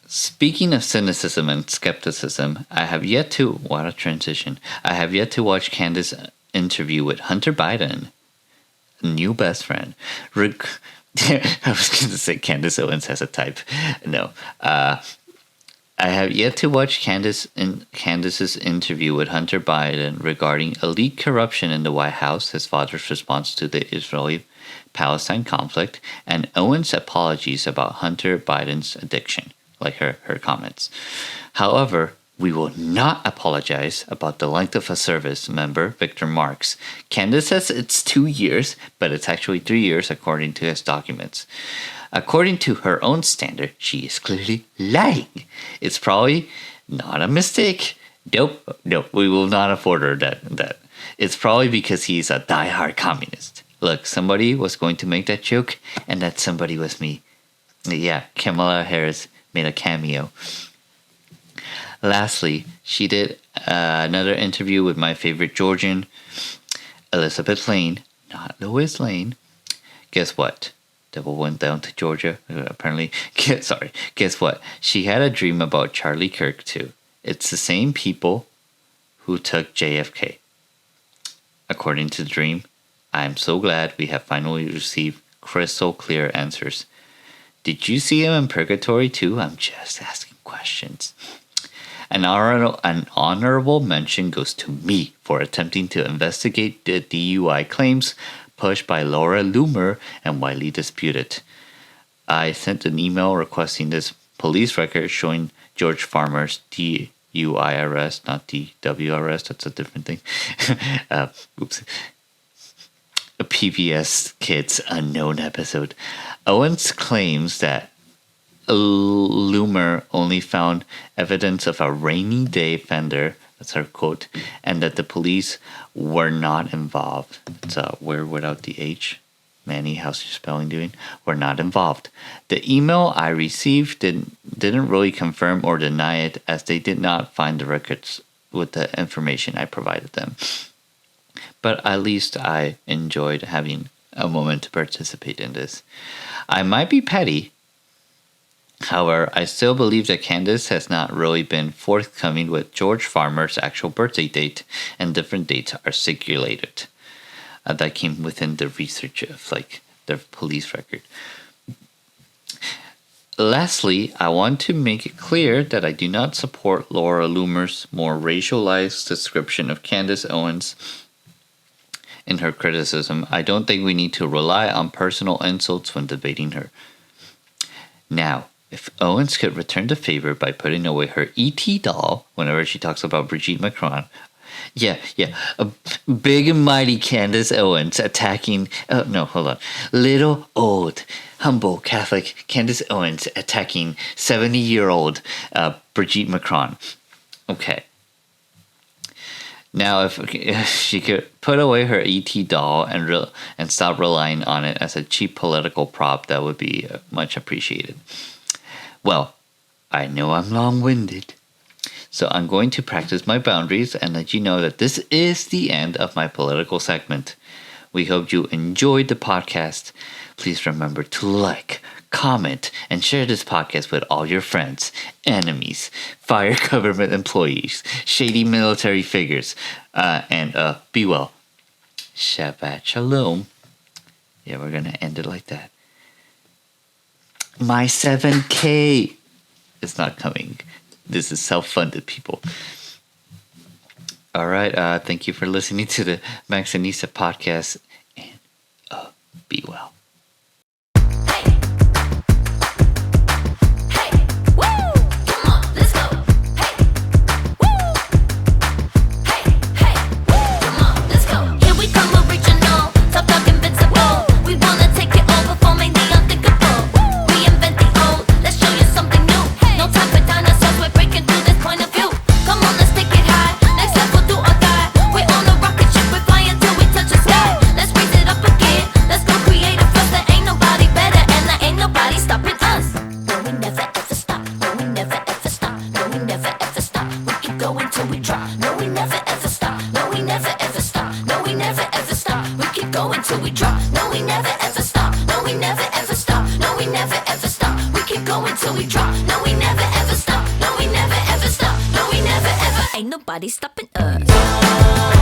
speaking of cynicism and skepticism, I have yet to watch Candace's interview with Hunter Biden, new best friend. I was going to say Candace Owens has a type. No. I have yet to watch Candace's interview with Hunter Biden regarding elite corruption in the White House, his father's response to the Israeli-Palestine conflict, and Owens' apologies about Hunter Biden's addiction, like her comments. However, we will not apologize about the length of a service, member Victor Marks. Candace says it's 2 years, but it's actually 3 years according to his documents. According to her own standard, she is clearly lying. It's probably not a mistake. Nope, we will not afford her that. It's probably because he's a diehard communist. Look, somebody was going to make that joke, and that somebody was me. Yeah, Kamala Harris made a cameo. Lastly, she did another interview with my favorite Georgian, Elizabeth Lane, not Lois Lane. Guess what? Devil went down to Georgia, apparently. Guess what? She had a dream about Charlie Kirk, too. It's the same people who took JFK. According to the dream, I am so glad we have finally received crystal clear answers. Did you see him in purgatory, too? I'm just asking questions. An honorable mention goes to me for attempting to investigate the DUI claims pushed by Laura Loomer and widely disputed. I sent an email requesting this police record showing George Farmer's DUI arrest, not DW arrest, that's a different thing. Oops. A PBS Kids Unknown episode. Owens claims that Loomer only found evidence of a rainy day fender, that's her quote, and that the police were not involved. It's a word without the H. Manny, how's your spelling doing? Were not involved. The email I received didn't really confirm or deny it, as they did not find the records with the information I provided them. But at least I enjoyed having a moment to participate in this. I might be petty. However, I still believe that Candace has not really been forthcoming with George Farmer's actual birthday date, and different dates are circulated. That came within the research of the police record. Lastly, I want to make it clear that I do not support Laura Loomer's more racialized description of Candace Owens in her criticism. I don't think we need to rely on personal insults when debating her. Now, if Owens could return the favor by putting away her E.T. doll whenever she talks about Brigitte Macron. Yeah. A big and mighty Candace Owens attacking... Little, old, humble Catholic Candace Owens attacking 70-year-old Brigitte Macron. Okay. Now, if she could put away her ET doll and stop relying on it as a cheap political prop, that would be much appreciated. Well, I know I'm long-winded, so I'm going to practice my boundaries and let you know that this is the end of my political segment. We hope you enjoyed the podcast. Please remember to like, comment, and share this podcast with all your friends, enemies, fire government employees, shady military figures, and be well. Shabbat Shalom. Yeah, we're going to end it like that. My 7K is not coming. This is self-funded, people. All right. Thank you for listening to the Maxxinista Podcast. And be well. Ain't nobody stopping us.